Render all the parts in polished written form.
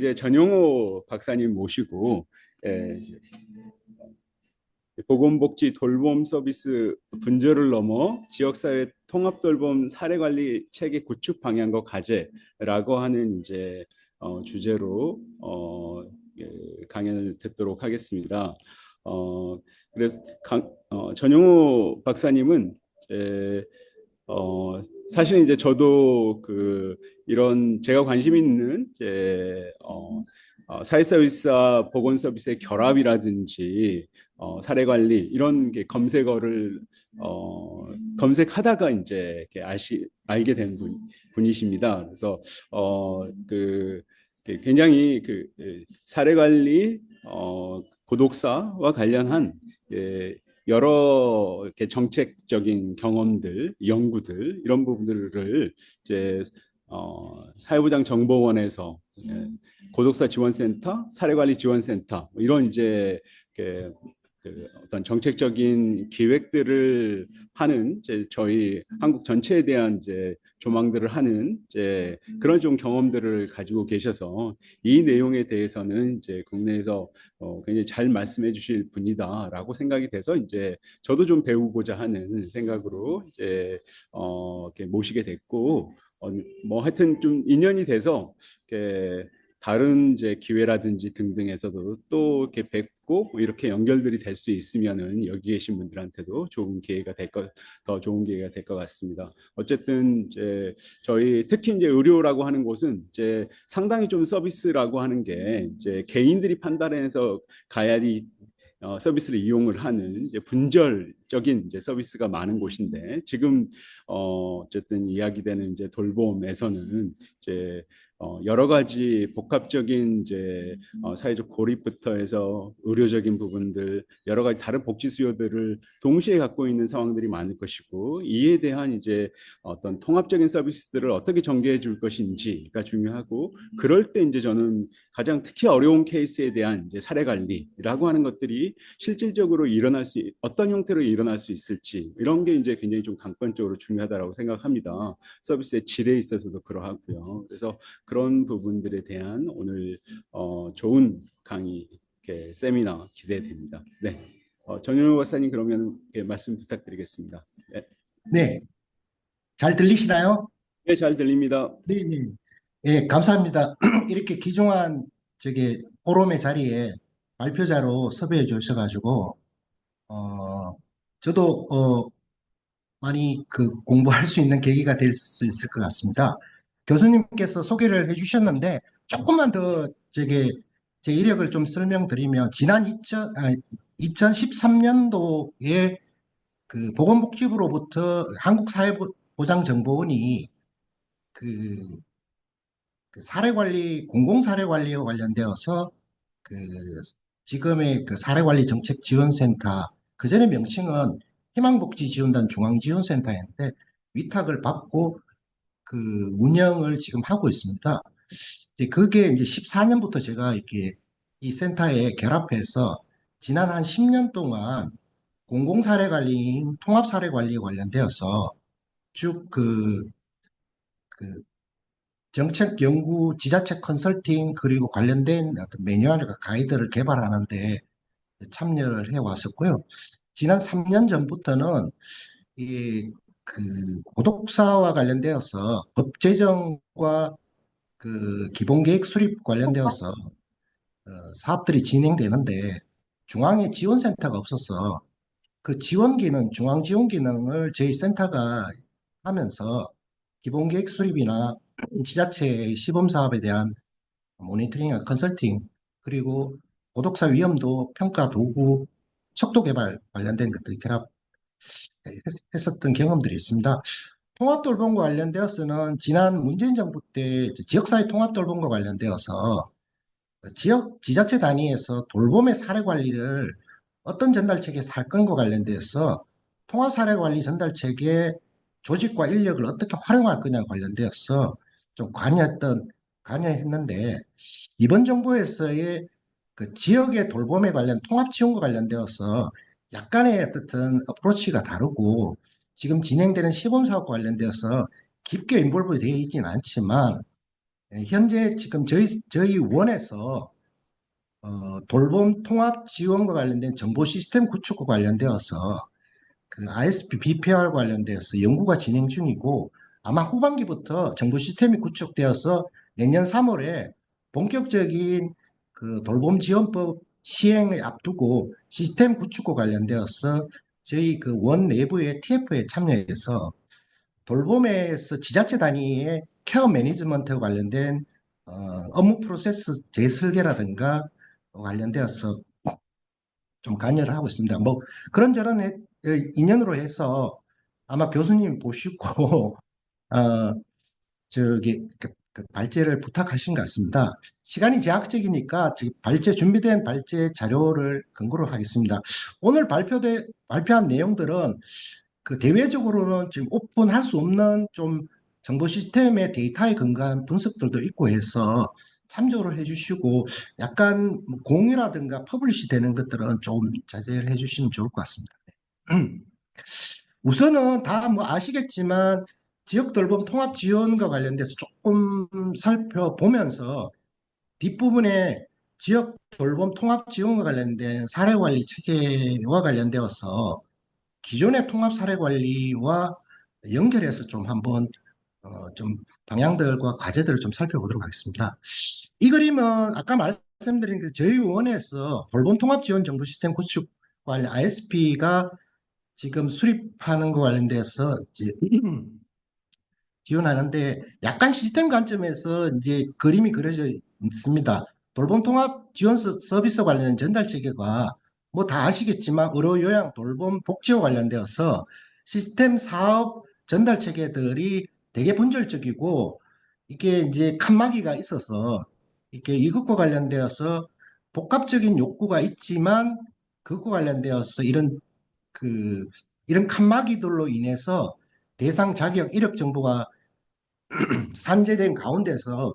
이제 전용호 박사님 모시고 이제 보건복지 돌봄 서비스 분절을 넘어 지역사회 통합돌봄 사례관리 체계 구축 방향과 과제라고 하는 이제 주제로 강연을 듣도록 하겠습니다. 그래서 전용호 박사님은 사실은 이제 저도 이런 제가 관심 있는 사회서비스와 보건서비스의 결합이라든지 사례관리 이런 게 검색어를 검색하다가 이제 알게 된 분이십니다. 그래서 굉장히 사례관리 고독사와 관련한 여러 정책적인 경험들, 연구들 이런 부분들을 이제 사회보장정보원에서 고독사 지원센터, 사례관리 지원센터 이런 이제 어떤 정책적인 기획들을 하는 저희 한국 전체에 대한 조망들을 하는 그런 좀 경험들을 가지고 계셔서 이 내용에 대해서는 국내에서 굉장히 잘 말씀해 주실 분이다라고 생각이 돼서 저도 좀 배우고자 하는 생각으로 이렇게 모시게 됐고 뭐 하여튼 좀 인연이 돼서 다른 기회라든지 등등에서도 또 이렇게 뵙고 이렇게 연결들이 될 수 있으면은 여기 계신 분들한테도 좋은 기회가 더 좋은 기회가 될 것 같습니다. 어쨌든 저희 특히 의료라고 하는 곳은 상당히 좀 서비스라고 하는 게 개인들이 판단해서 가야지 서비스를 이용을 하는 분절적인 서비스가 많은 곳인데 지금 어쨌든 이야기되는 돌봄에서는 여러 가지 복합적인 사회적 고립부터 해서 의료적인 부분들 여러 가지 다른 복지 수요들을 동시에 갖고 있는 상황들이 많을 것이고 이에 대한 어떤 통합적인 서비스들을 어떻게 전개해 줄 것인지가 중요하고 그럴 때 저는 가장 특히 어려운 케이스에 대한 사례 관리라고 하는 것들이 실질적으로 어떤 형태로 일어날 수 있을지 이런 게 굉장히 좀 강권적으로 중요하다고 생각합니다. 서비스의 질에 있어서도 그러하고요. 그래서 그런 부분들에 대한 오늘 좋은 강의 세미나 기대됩니다. 네, 전현우 박사님 그러면 말씀 부탁드리겠습니다. 네. 네, 잘 들리시나요? 네, 잘 들립니다. 네, 네. 예, 감사합니다. 이렇게 귀중한 포럼의 자리에 발표자로 섭외해 주셔가지고 저도 많이 공부할 수 있는 계기가 될 수 있을 것 같습니다. 교수님께서 소개를 해주셨는데 조금만 더 제 이력을 좀 설명드리면 지난 2013년도에 보건복지부로부터 한국사회보장정보원이 그, 사례관리, 공공사례관리와 관련되어서 그 지금의 사례관리 정책 지원센터, 그전의 명칭은 희망복지지원단 중앙지원센터였는데 위탁을 받고 운영을 지금 하고 있습니다. 그게 이제 14년부터 제가 이렇게 이 센터에 결합해서 지난 한 10년 동안 공공사례관리인 통합사례관리에 관련되어서 쭉 그 정책 연구, 지자체 컨설팅 그리고 관련된 어떤 매뉴얼과 가이드를 개발하는데 참여를 해 왔었고요. 지난 3년 전부터는 이 고독사와 관련되어서 법 제정과 기본계획 수립 관련되어서 사업들이 진행되는데 중앙에 지원센터가 없어서 그 지원기능, 중앙지원기능을 저희 센터가 하면서 기본계획 수립이나 지자체의 시범사업에 대한 모니터링과 컨설팅, 그리고 고독사 위험도 평가 도구, 척도 개발 관련된 것들 결합했었던 경험들이 있습니다. 통합돌봄과 관련되어서는 지난 문재인 정부 때 지역사회 통합돌봄과 관련되어서 지자체 단위에서 돌봄의 사례 관리를 어떤 전달체계에서 할 건과 관련돼서 통합사례관리 전달체계 조직과 인력을 어떻게 활용할 거냐 관련되어서 좀 관여했는데 이번 정부에서의 지역의 돌봄에 관련 통합 지원과 관련되어서 약간의 어떤 어프로치가 다르고 지금 진행되는 시범사업과 관련되어서 깊게 인볼브 되어 있지는 않지만 현재 지금 저희 원에서 돌봄 통합 지원과 관련된 정보 시스템 구축과 관련되어서 그 ISP BPR 관련돼서 연구가 진행 중이고 아마 후반기부터 정보 시스템이 구축되어서 내년 3월에 본격적인 그 돌봄 지원법 시행을 앞두고 시스템 구축과 관련되어서 저희 그 원 내부의 TF에 참여해서 돌봄에서 지자체 단위의 케어 매니지먼트와 관련된 업무 프로세스 재설계라든가 관련되어서 좀 관여를 하고 있습니다. 뭐 그런저런 인연으로 해서 아마 교수님 보시고 저기 그 발제를 부탁하신 것 같습니다. 시간이 제약적이니까 준비된 발제 자료를 근거로 하겠습니다. 오늘 발표한 내용들은 그 대외적으로는 지금 오픈할 수 없는 좀 정보 시스템의 데이터에 근거한 분석들도 있고 해서 참조를 해주시고 약간 뭐 공유라든가 퍼블리시 되는 것들은 좀 자제를 해주시면 좋을 것 같습니다. 우선은 다 뭐 아시겠지만 지역 돌봄 통합 지원과 관련돼서 조금 살펴보면서 뒷부분에 지역 돌봄 통합 지원과 관련된 사례 관리 체계와 관련되어서 기존의 통합 사례 관리와 연결해서 좀 한번 좀 방향들과 과제들을 좀 살펴보도록 하겠습니다. 이 그림은 아까 말씀드린 그 저희 원에서 돌봄 통합 지원 정보 시스템 구축 관련 ISP가 지금 수립하는 거 관련돼서 이제 지원하는데 약간 시스템 관점에서 이제 그림이 그려져 있습니다. 돌봄 통합 지원 서비스 관련된 전달 체계가 뭐 다 아시겠지만 의료 요양 돌봄 복지와 관련되어서 시스템 사업 전달 체계들이 되게 분절적이고 이게 이제 칸막이가 있어서 이게 이것과 관련되어서 복합적인 욕구가 있지만 그것과 관련되어서 그 이런 칸막이들로 인해서 대상 자격 이력 정보가 산재된 가운데서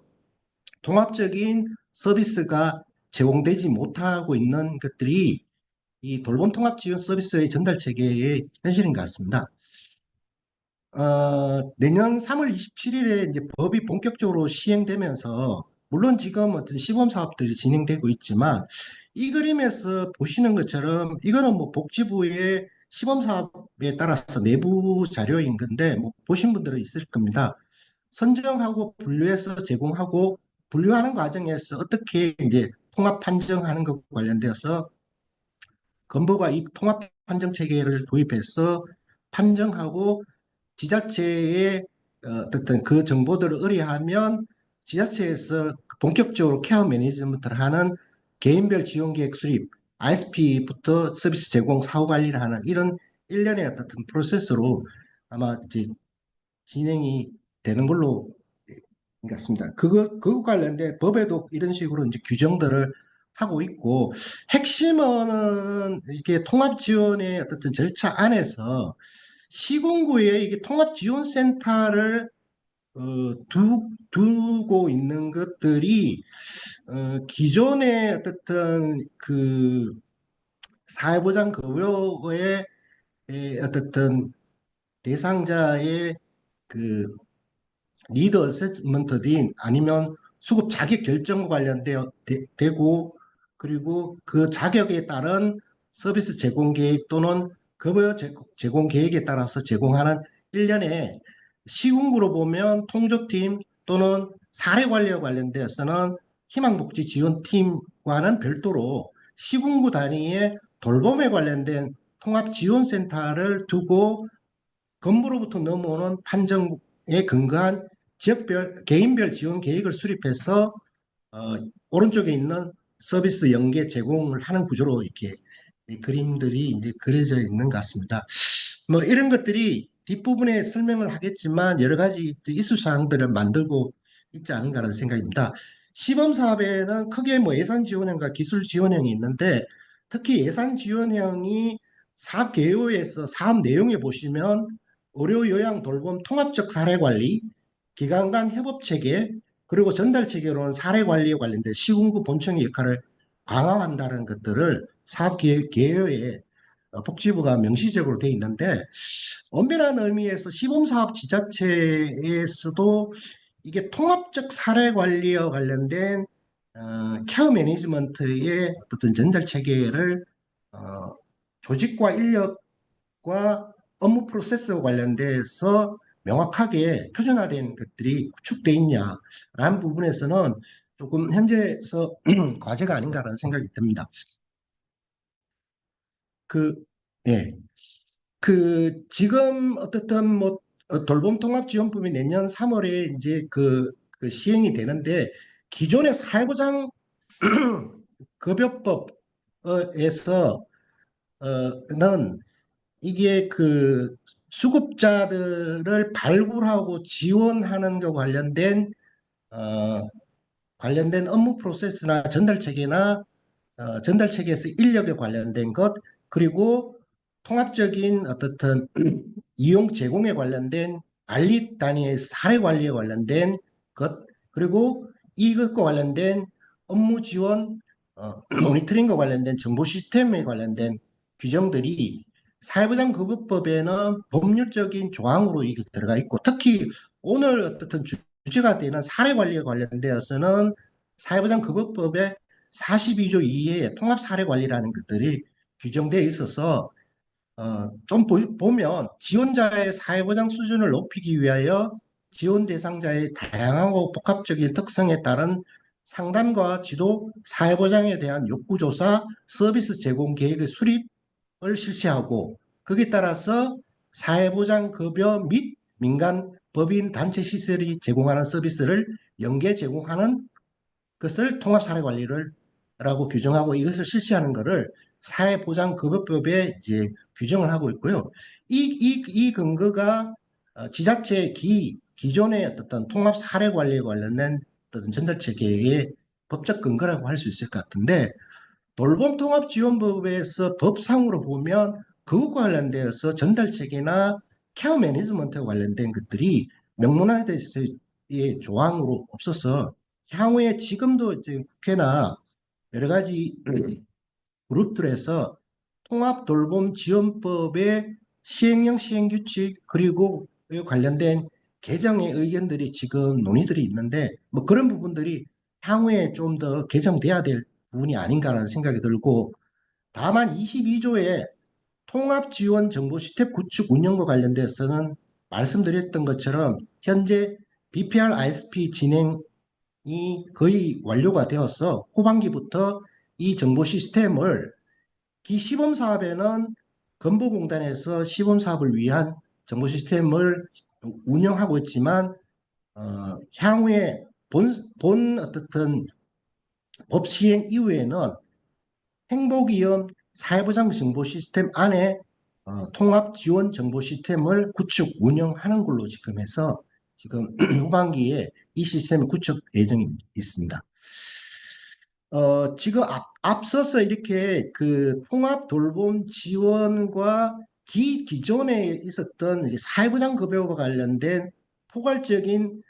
통합적인 서비스가 제공되지 못하고 있는 것들이 이 돌봄 통합 지원 서비스의 전달 체계의 현실인 것 같습니다. 내년 3월 27일에 이제 법이 본격적으로 시행되면서 물론 지금 어떤 시범 사업들이 진행되고 있지만 이 그림에서 보시는 것처럼 이거는 뭐 복지부의 시범 사업에 따라서 내부 자료인 건데 뭐 보신 분들은 있을 겁니다. 선정하고 분류해서 제공하고 분류하는 과정에서 어떻게 이제 통합 판정하는 것 관련돼서 건보가 이 통합 판정 체계를 도입해서 판정하고 지자체의 어떤 그 정보들을 의뢰하면 지자체에서 본격적으로 케어 매니지먼트를 하는 개인별 지원 계획 수립, ISP부터 서비스 제공 사후 관리를 하는 이런 일련의 어떤 프로세스로 아마 이제 진행이 되는 걸로 같습니다. 그거 관련된 법에도 이런 식으로 이제 규정들을 하고 있고, 핵심은 이게 통합 지원의 어떤 절차 안에서 시군구에 이게 통합 지원 센터를 두고 있는 것들이 기존의 어떤 그 사회보장 급여의 어떤 대상자의 그 리드 어세스먼트든 아니면 수급 자격 결정과 되고 그리고 그 자격에 따른 서비스 제공 계획 또는 급여 제공 계획에 따라서 제공하는 일련의 시군구로 보면 통조팀 또는 사례 관리와 관련돼서는 희망복지 지원팀과는 별도로 시군구 단위의 돌봄에 관련된 통합지원센터를 두고 건부로부터 넘어오는 판정에 근거한 지역별, 개인별 지원 계획을 수립해서 어, 오른쪽에 있는 서비스 연계 제공을 하는 구조로 이렇게 이 그림들이 이제 그려져 있는 것 같습니다. 뭐 이런 것들이 뒷부분에 설명을 하겠지만 여러 가지 이슈 사항들을 만들고 있지 않은가라는 생각입니다. 시범 사업에는 크게 뭐 예산 지원형과 기술 지원형이 있는데 특히 예산 지원형이 사업 개요에서 사업 내용에 보시면 의료 요양 돌봄 통합적 사례 관리, 기관 간 협업 체계, 그리고 전달 체계로는 사례 관리에 관련된 시군구 본청의 역할을 강화한다는 것들을 사업 개요에 복지부가 명시적으로 돼 있는데 엄밀한 의미에서 시범사업 지자체에서도 이게 통합적 사례 관리와 관련된 케어 매니지먼트의 어떤 전달 체계를 어, 조직과 인력과 업무 프로세스와 관련돼서 명확하게 표준화된 것들이 구축돼 있냐라는 부분에서는 조금 현재에서 과제가 아닌가라는 생각이 듭니다. 그, 예. 지금 어떻든 뭐 돌봄 통합 지원법이 내년 3월에 이제 그 시행이 되는데 기존의 사회보장 급여법에서 는 이게 그 수급자들을 발굴하고 지원하는 것 어, 관련된 업무 프로세스나 전달 체계나 전달 체계에서 인력에 관련된 것, 그리고 통합적인 어떻든 이용 제공에 관련된 관리 단위의 사례 관리에 관련된 것, 그리고 이것과 관련된 업무 지원, 모니터링과 관련된 정보 시스템에 관련된 규정들이 사회보장급여법에는 법률적인 조항으로 이게 들어가 있고, 특히 오늘 어떻든 주제가 되는 사례 관리에 관련되어서는 사회보장급여법에 42조 2의 통합사례관리라는 것들이 규정되어 있어서 좀 보면 지원자의 사회보장 수준을 높이기 위하여 지원 대상자의 다양하고 복합적인 특성에 따른 상담과 지도, 사회보장에 대한 욕구조사, 서비스 제공 계획의 수립을 실시하고 거기에 따라서 사회보장급여 및 민간 법인 단체 시설이 제공하는 서비스를 연계 제공하는 것을 통합사례관리를 라고 규정하고 이것을 실시하는 것을 사회보장급여법에 이제 규정을 하고 있고요. 이 근거가 지자체 기존의 어떤 통합사례관리에 관련된 어떤 전달체계의 법적 근거라고 할 수 있을 것 같은데 돌봄통합지원법에서 법상으로 보면 그것과 관련되어서 전달체계나 케어 매니지먼트와 관련된 것들이 명문화돼서의 조항으로 없어서 향후에 지금도 이제 국회나 여러 가지 그룹들에서 통합돌봄지원법의 시행령 시행규칙 그리고 관련된 개정의 의견들이 지금 논의들이 있는데 뭐 그런 부분들이 향후에 좀 더 개정돼야 될 부분이 아닌가라는 생각이 들고 다만 22조의 통합지원 정보 시스템 구축 운영과 관련돼서는 말씀드렸던 것처럼 현재 BPR ISP 진행이 거의 완료가 되어서 후반기부터 이 정보 시스템을 시범 사업에는 건보공단에서 시범 사업을 위한 정보 시스템을 운영하고 있지만 향후에 본 어떻든 법 시행 이후에는 행복이험 사회보장 정보 시스템 안에 통합 지원 정보 시스템을 구축 운영하는 걸로 지금 해서 지금 후반기에 이 시스템을 구축 예정이 있습니다. 지금 앞서서 이렇게 그 통합 돌봄 지원과 기존에 있었던 이제 사회보장 급여와 관련된 포괄적인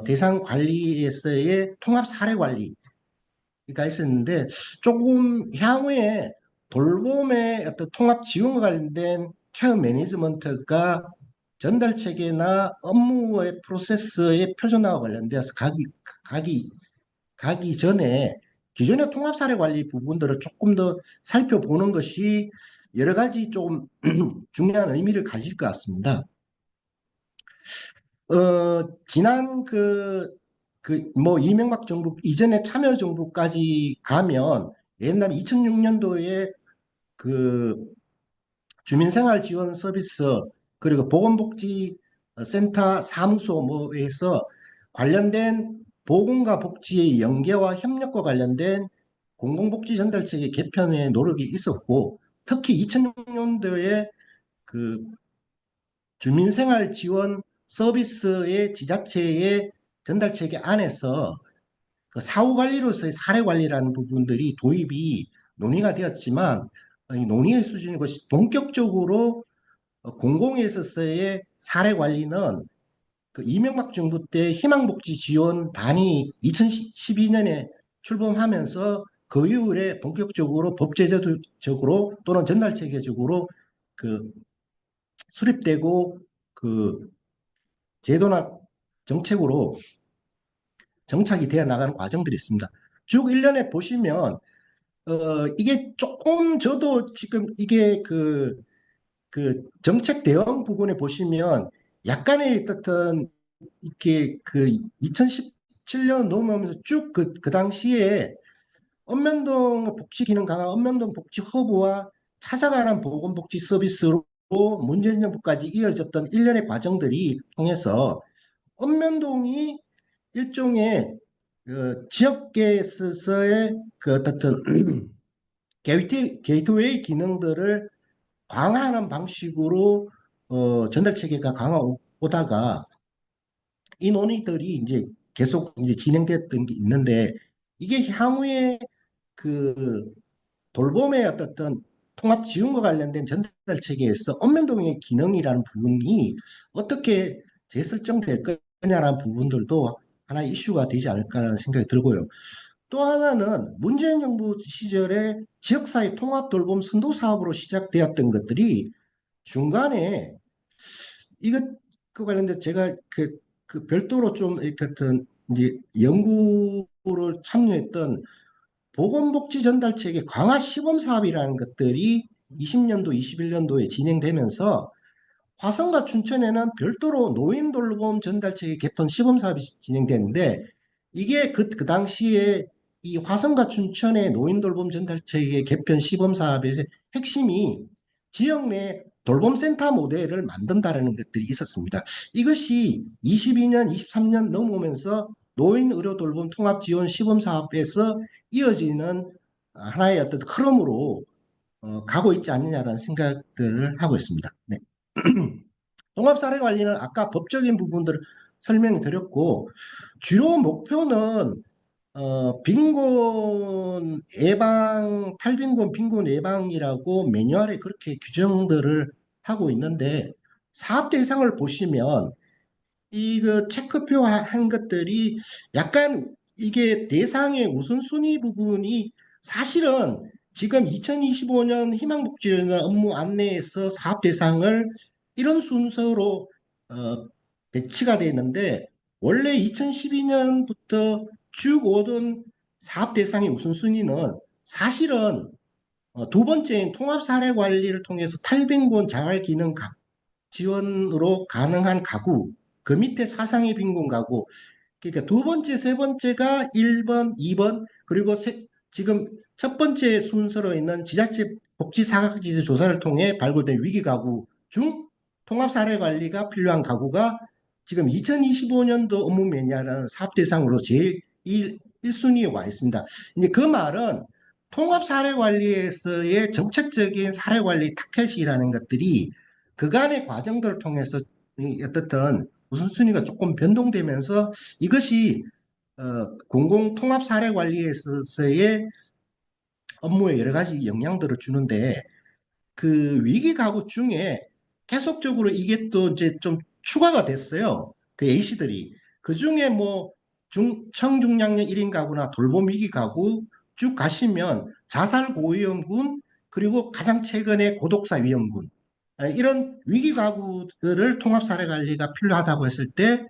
대상 관리에서의 통합 사례 관리가 있었는데 조금 향후에 돌봄의 어떤 통합 지원과 관련된 케어 매니지먼트가 전달 체계나 업무의 프로세스의 표준화와 관련되어서 가기 전에 기존의 통합사례 관리 부분들을 조금 더 살펴보는 것이 여러 가지 좀 중요한 의미를 가질 것 같습니다. 지난 뭐 이명박 정부 이전에 참여정부까지 가면 옛날 2006년도에 그 주민생활 지원 서비스 그리고 보건복지센터 사무소 뭐에서 관련된 보건과 복지의 연계와 협력과 관련된 공공복지 전달체계 개편의 노력이 있었고 특히 2006년도에 그 주민생활 지원 서비스의 지자체의 전달체계 안에서 그 사후관리로서의 사례관리라는 부분들이 도입이 논의가 되었지만 이 논의의 수준이 것이 본격적으로 공공에 있어서의 사례 관리는 그 이명박 정부 때 희망복지지원단이 2012년에 출범하면서 그 이후에 본격적으로 법제적으로 또는 전달체계적으로 그 수립되고 그 제도나 정책으로 정착이 되어 나가는 과정들이 있습니다. 쭉 1년에 보시면 이게 조금 저도 지금 이게 그 정책 대응 부분에 보시면 약간의 어떤 이렇게 그 2017년 넘어오면서 쭉 그 당시에 읍면동 복지 기능 강화, 읍면동 복지 허브와 찾아가는 보건복지 서비스로 문재인 정부까지 이어졌던 일련의 과정들이 통해서 읍면동이 일종의 지역계에서의 그 어떤 게이트웨이 기능들을 강화하는 방식으로 전달 체계가 강화오다가 이 논의들이 이제 계속 이제 진행됐던 게 있는데 이게 향후에 그 돌봄의 어떤 통합 지원과 관련된 전달 체계에서 읍면동의 기능이라는 부분이 어떻게 재설정될 거냐라는 부분들도 하나의 이슈가 되지 않을까라는 생각이 들고요. 또 하나는 문재인 정부 시절에 지역사회 통합 돌봄 선도 사업으로 시작되었던 것들이 중간에 이것 그 관련된 제가 그 별도로 좀 이렇게 어떤 이제 연구를 참여했던 보건복지 전달체계 강화 시범 사업이라는 것들이 20년도, 21년도에 진행되면서 화성과 춘천에는 별도로 노인 돌봄 전달체계 개편 시범 사업이 진행되는데 이게 그 당시에 이 화성과 춘천의 노인 돌봄 전달체계 개편 시범 사업의 핵심이 지역 내 돌봄센터 모델을 만든다는 것들이 있었습니다. 이것이 22년, 23년 넘어오면서 노인 의료 돌봄 통합 지원 시범 사업에서 이어지는 하나의 어떤 흐름으로 가고 있지 않느냐라는 생각들을 하고 있습니다. 네. 종합사례관리는 아까 법적인 부분들을 설명해 드렸고 주요 목표는 빈곤 예방, 탈빈곤, 빈곤 예방이라고 매뉴얼에 그렇게 규정들을 하고 있는데 사업 대상을 보시면 이거 체크표 한 것들이 약간 이게 대상의 우선순위 부분이 사실은 지금 2025년 희망복지원 업무 안내에서 사업 대상을 이런 순서로 배치가 되어 있는데 원래 2012년부터 쭉 오던 사업 대상의 우선순위는 사실은 두 번째인 통합사례관리를 통해서 탈빈곤 자활기능 지원으로 가능한 가구, 그 밑에 사상의 빈곤 가구, 그러니까 두 번째, 세 번째가 1번, 2번, 그리고 지금 첫 번째 순서로 있는 지자체 복지 사각지대 조사를 통해 발굴된 위기 가구 중 통합 사례 관리가 필요한 가구가 지금 2025년도 업무 매니아라는 사업 대상으로 제일 1순위에 와 있습니다. 이제 그 말은 통합 사례 관리에서의 정책적인 사례 관리 타켓이라는 것들이 그간의 과정들을 통해서 어떻든 우선순위가 조금 변동되면서 이것이 공공통합 사례 관리에서의 업무에 여러 가지 영향들을 주는데 그 위기 가구 중에 계속적으로 이게 또 이제 좀 추가가 됐어요. 그 A씨들이. 그 중에 뭐 청중량력 1인 가구나 돌봄 위기 가구 쭉 가시면 자살 고위험군 그리고 가장 최근에 고독사 위험군 이런 위기 가구들을 통합 사례 관리가 필요하다고 했을 때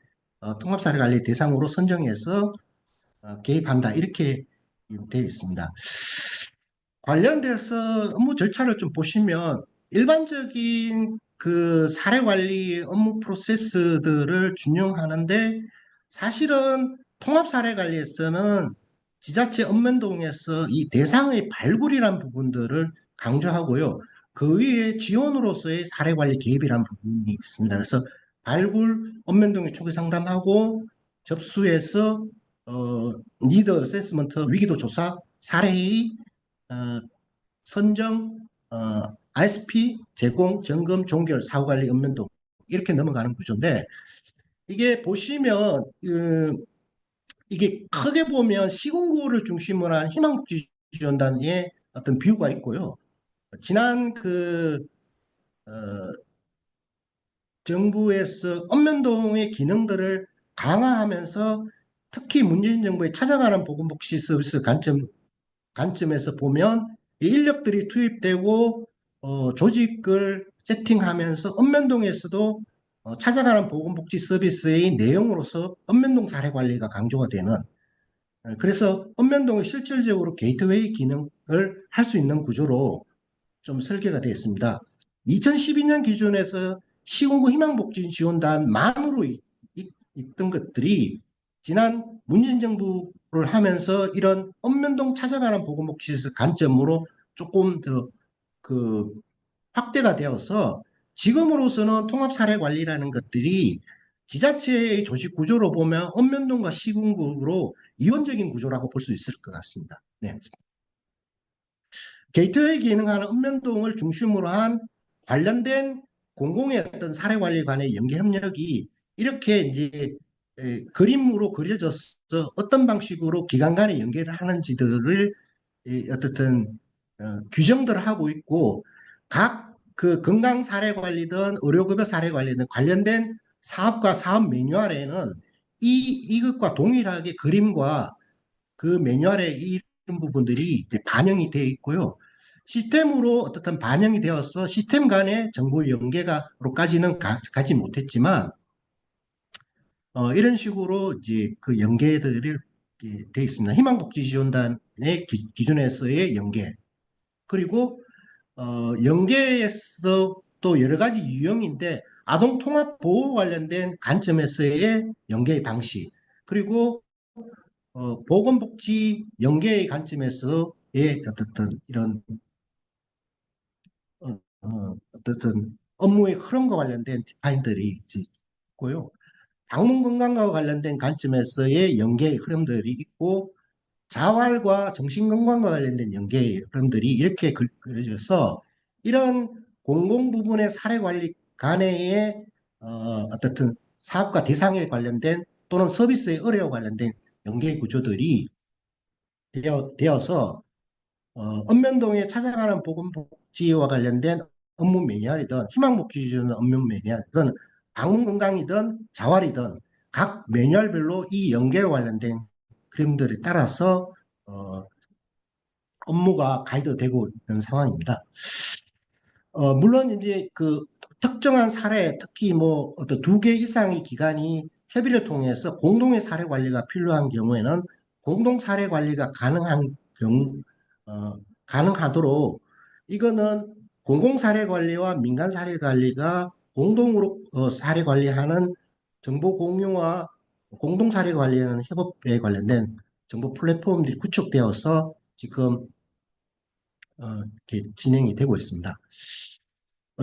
통합 사례 관리 대상으로 선정해서 개입한다 이렇게 되어 있습니다. 관련돼서 업무 절차를 좀 보시면 일반적인 그 사례 관리 업무 프로세스들을 준용하는데 사실은 통합 사례 관리에서는 지자체 읍면동에서 이 대상의 발굴이란 부분들을 강조하고요. 그 위에 지원으로서의 사례 관리 개입이라는 부분이 있습니다. 그래서 발굴 읍면동에 초기 상담하고 접수해서 니드 어세스먼트 위기도 조사 사례의 어, 선정, ISP, 제공, 점검, 종결, 사후관리, 읍면동 이렇게 넘어가는 구조인데 이게 보시면 이게 크게 보면 시군구를 중심으로 한 희망지원단의 어떤 비유가 있고요. 지난 어, 정부에서 읍면동의 기능들을 강화하면서 특히 문재인 정부의 찾아가는 보건복지 서비스 관점에서 보면 이 인력들이 투입되고 조직을 세팅하면서 읍면동에서도 찾아가는 보건복지 서비스의 내용으로서 읍면동 사례 관리가 강조가 되는 그래서 읍면동이 실질적으로 게이트웨이 기능을 할 수 있는 구조로 좀 설계가 되어 있습니다. 2012년 기준에서 시군구 희망복지지원단만으로 있던 것들이 지난 문재인 정부를 하면서 이런 읍면동 찾아가는 보건복지에서 관점으로 조금 더 그 확대가 되어서 지금으로서는 통합사례관리라는 것들이 지자체의 조직 구조로 보면 읍면동과 시군구로 이원적인 구조라고 볼 수 있을 것 같습니다. 네. 게이트웨이 기능하는 읍면동을 중심으로 한 관련된 공공의 어떤 사례관리 간의 연계 협력이 이렇게 이제 그림으로 그려져서 어떤 방식으로 기관 간의 연계를 하는지들을 어떻든 규정들을 하고 있고 각 그 건강 사례 관리든 의료급여 사례 관리든 관련된 사업과 사업 매뉴얼에는 이것과 동일하게 그림과 그 매뉴얼에 이런 부분들이 이제 반영이 되어 있고요. 시스템으로 어떻든 반영이 되어서 시스템 간의 정보 연계가로까지는 가지 못했지만 이런 식으로 이제 그 연계들이 되어 있습니다. 희망복지지원단의 기준에서의 연계 그리고 연계에서 또 여러 가지 유형인데 아동 통합 보호 관련된 관점에서의 연계의 방식 그리고 보건복지 연계의 관점에서의 어떻든 이런 어떻든 업무의 흐름과 관련된 디파인들이 있고요. 방문 건강과 관련된 관점에서의 연계의 흐름들이 있고 자활과 정신건강과 관련된 연계의 흐름들이 이렇게 그려져서 이런 공공 부분의 사례 관리 간의 어떻든 사업과 대상에 관련된 또는 서비스의 의뢰와 관련된 연계 구조들이 되어서 읍면동에 찾아가는 보건복지와 관련된 업무 매뉴얼이든 희망복지주는 업무 매뉴얼이든 방문건강이든 자활이든 각 매뉴얼별로 이 연계와 관련된 그림들에 따라서 어, 업무가 가이드되고 있는 상황입니다. 물론 이제 그 특정한 사례, 특히 뭐 어떤 두 개 이상의 기관이 협의를 통해서 공동의 사례 관리가 필요한 경우에는 공동 사례 관리가 가능한 경우, 가능하도록 이거는 공공 사례 관리와 민간 사례 관리가 공동으로 사례 관리하는 정보 공유와 공동 사례 관리하는 협업에 관련된 정보 플랫폼들이 구축되어서 지금 이렇게 진행이 되고 있습니다.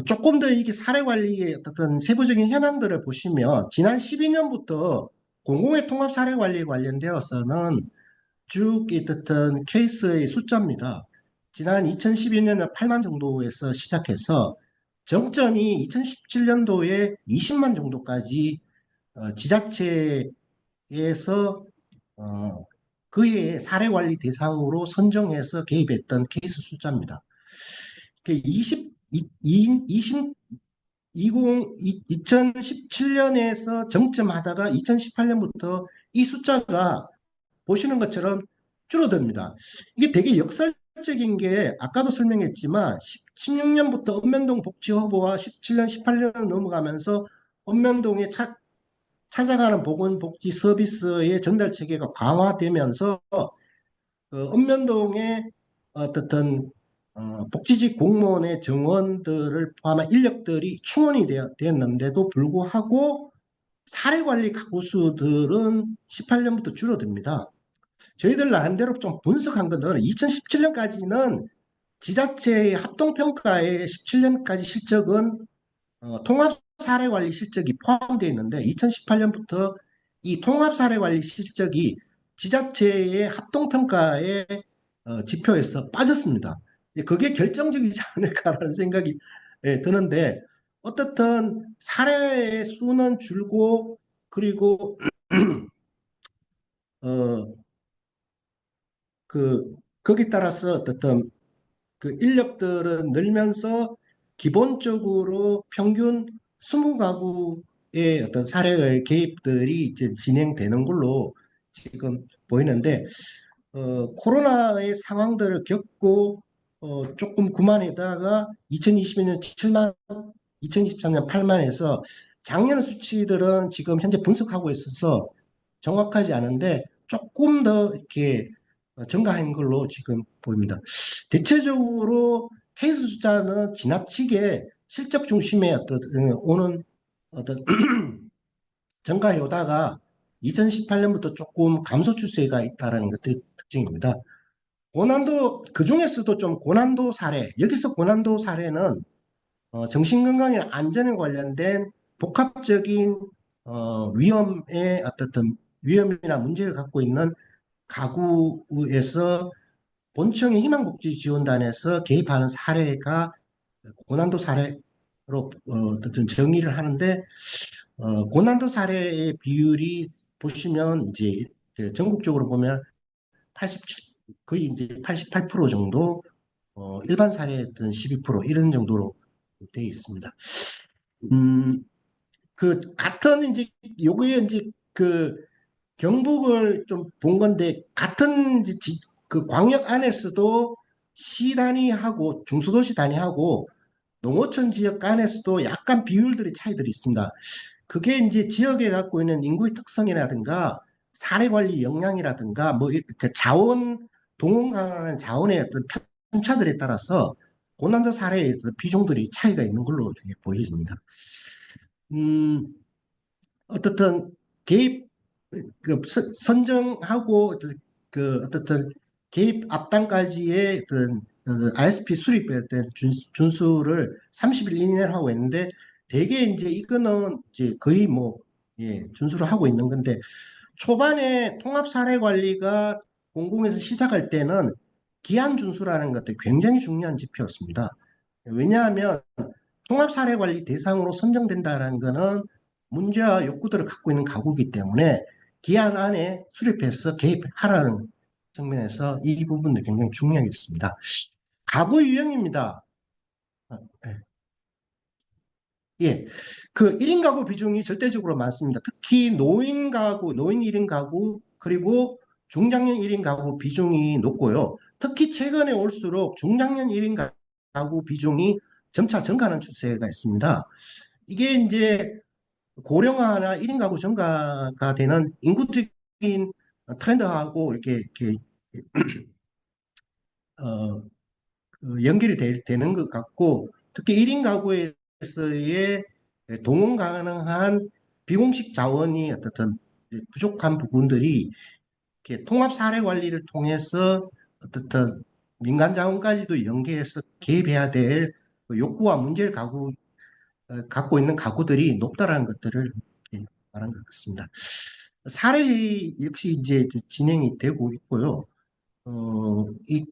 조금 더 이게 사례 관리의 어떤 세부적인 현황들을 보시면 지난 12년부터 공공의 통합 사례 관리에 관련되어서는 쭉 있었던 케이스의 숫자입니다. 지난 2012년에 8만 정도에서 시작해서 정점이 2017년도에 20만 정도까지 지자체에서 어, 그의 사례 관리 대상으로 선정해서 개입했던 케이스 숫자입니다. 20, 2017년에서 정점하다가 2018년부터 이 숫자가 보시는 것처럼 줄어듭니다. 이게 되게 역설적인 게 아까도 설명했지만 16년부터 읍면동 복지허브와 17년, 18년을 넘어가면서 읍면동에 찾아가는 보건복지 서비스의 전달 체계가 강화되면서 읍면동의 어떻든 복지직 공무원의 정원들을 포함한 인력들이 충원이 되었는데도 불구하고 사례관리 가구수들은 18년부터 줄어듭니다. 저희들 나름대로 좀 분석한 것은 2017년까지는 지자체의 합동평가의 17년까지 실적은 통합사례관리 실적이 포함되어 있는데 2018년부터 이 통합사례관리 실적이 지자체의 합동평가의 지표에서 빠졌습니다. 그게 결정적이지 않을까라는 생각이 드는데 어떻든 사례의 수는 줄고 그리고 어, 거기에 따라서 어떻든 그 인력들은 늘면서 기본적으로 평균 20가구의 어떤 사례의 개입들이 이제 진행되는 걸로 지금 보이는데 코로나의 상황들을 겪고 조금 그만하다가 2022년 7만, 2023년 8만에서 작년 수치들은 지금 현재 분석하고 있어서 정확하지 않은데 조금 더 이렇게 증가한 걸로 지금 보입니다. 대체적으로 케이스 숫자는 지나치게 실적 중심의 어떤 오는 어떤 증가해오다가 2018년부터 조금 감소 추세가 있다는 것들이 특징입니다. 고난도 그 중에서도 좀 고난도 사례 여기서 고난도 사례는 정신건강이나 안전에 관련된 복합적인 위험의 어떤 위험이나 문제를 갖고 있는 가구에서 본청의 희망복지지원단에서 개입하는 사례가 고난도 사례로 어떤 정의를 하는데 고난도 사례의 비율이 보시면 이제 그 전국적으로 보면 87 거의 이제 88% 정도 일반 사례였던 12% 이런 정도로 되어 있습니다. 음, 그 같은 이제 요거에 이제 그 경북을 좀 본 건데 같은 이제 그 광역 안에서도 시 단위하고 중소도시 단위하고 농어촌 지역 간에서도 약간 비율들의 차이들이 있습니다. 그게 이제 지역에 갖고 있는 인구의 특성이라든가 사회 관리 역량이라든가 뭐 그 자원 동원하는 자원의 어떤 편차들에 따라서 고난도 사례의 어떤 비중들이 차이가 있는 걸로 보여집니다. 음, 어떻든 개입 그 선정하고 그 어떻든 개입 앞단까지의 어떤 ISP 수립에 대한 준수를 30일 이내로 하고 있는데 대개 이제 이거는 이제 거의 뭐 예, 준수를 하고 있는 건데 초반에 통합 사례 관리가 공공에서 시작할 때는 기한 준수라는 것도 굉장히 중요한 지표였습니다. 왜냐하면 통합 사례 관리 대상으로 선정된다는 것은 문제와 욕구들을 갖고 있는 가구이기 때문에 기한 안에 수립해서 개입하라는 측면에서 이 부분도 굉장히 중요하겠습니다. 가구 유형입니다. 예. 예. 그 1인 가구 비중이 절대적으로 많습니다. 특히 노인 가구, 노인 1인 가구, 그리고 중장년 1인 가구 비중이 높고요. 특히 최근에 올수록 중장년 1인 가구 비중이 점차 증가하는 추세가 있습니다. 이게 이제 고령화나 1인 가구 증가가 되는 인구적인 트렌드하고 이렇게 어, 연결이 되는 것 같고 특히 1인 가구에서의 동원 가능한 비공식 자원이 어떻든 부족한 부분들이 이렇게 통합 사례 관리를 통해서 어떻든 민간 자원까지도 연계해서 개입해야 될 욕구와 문제를 갖고 있는 가구들이 높다라는 것들을 말한 것 같습니다. 사례 역시 이제 진행이 되고 있고요.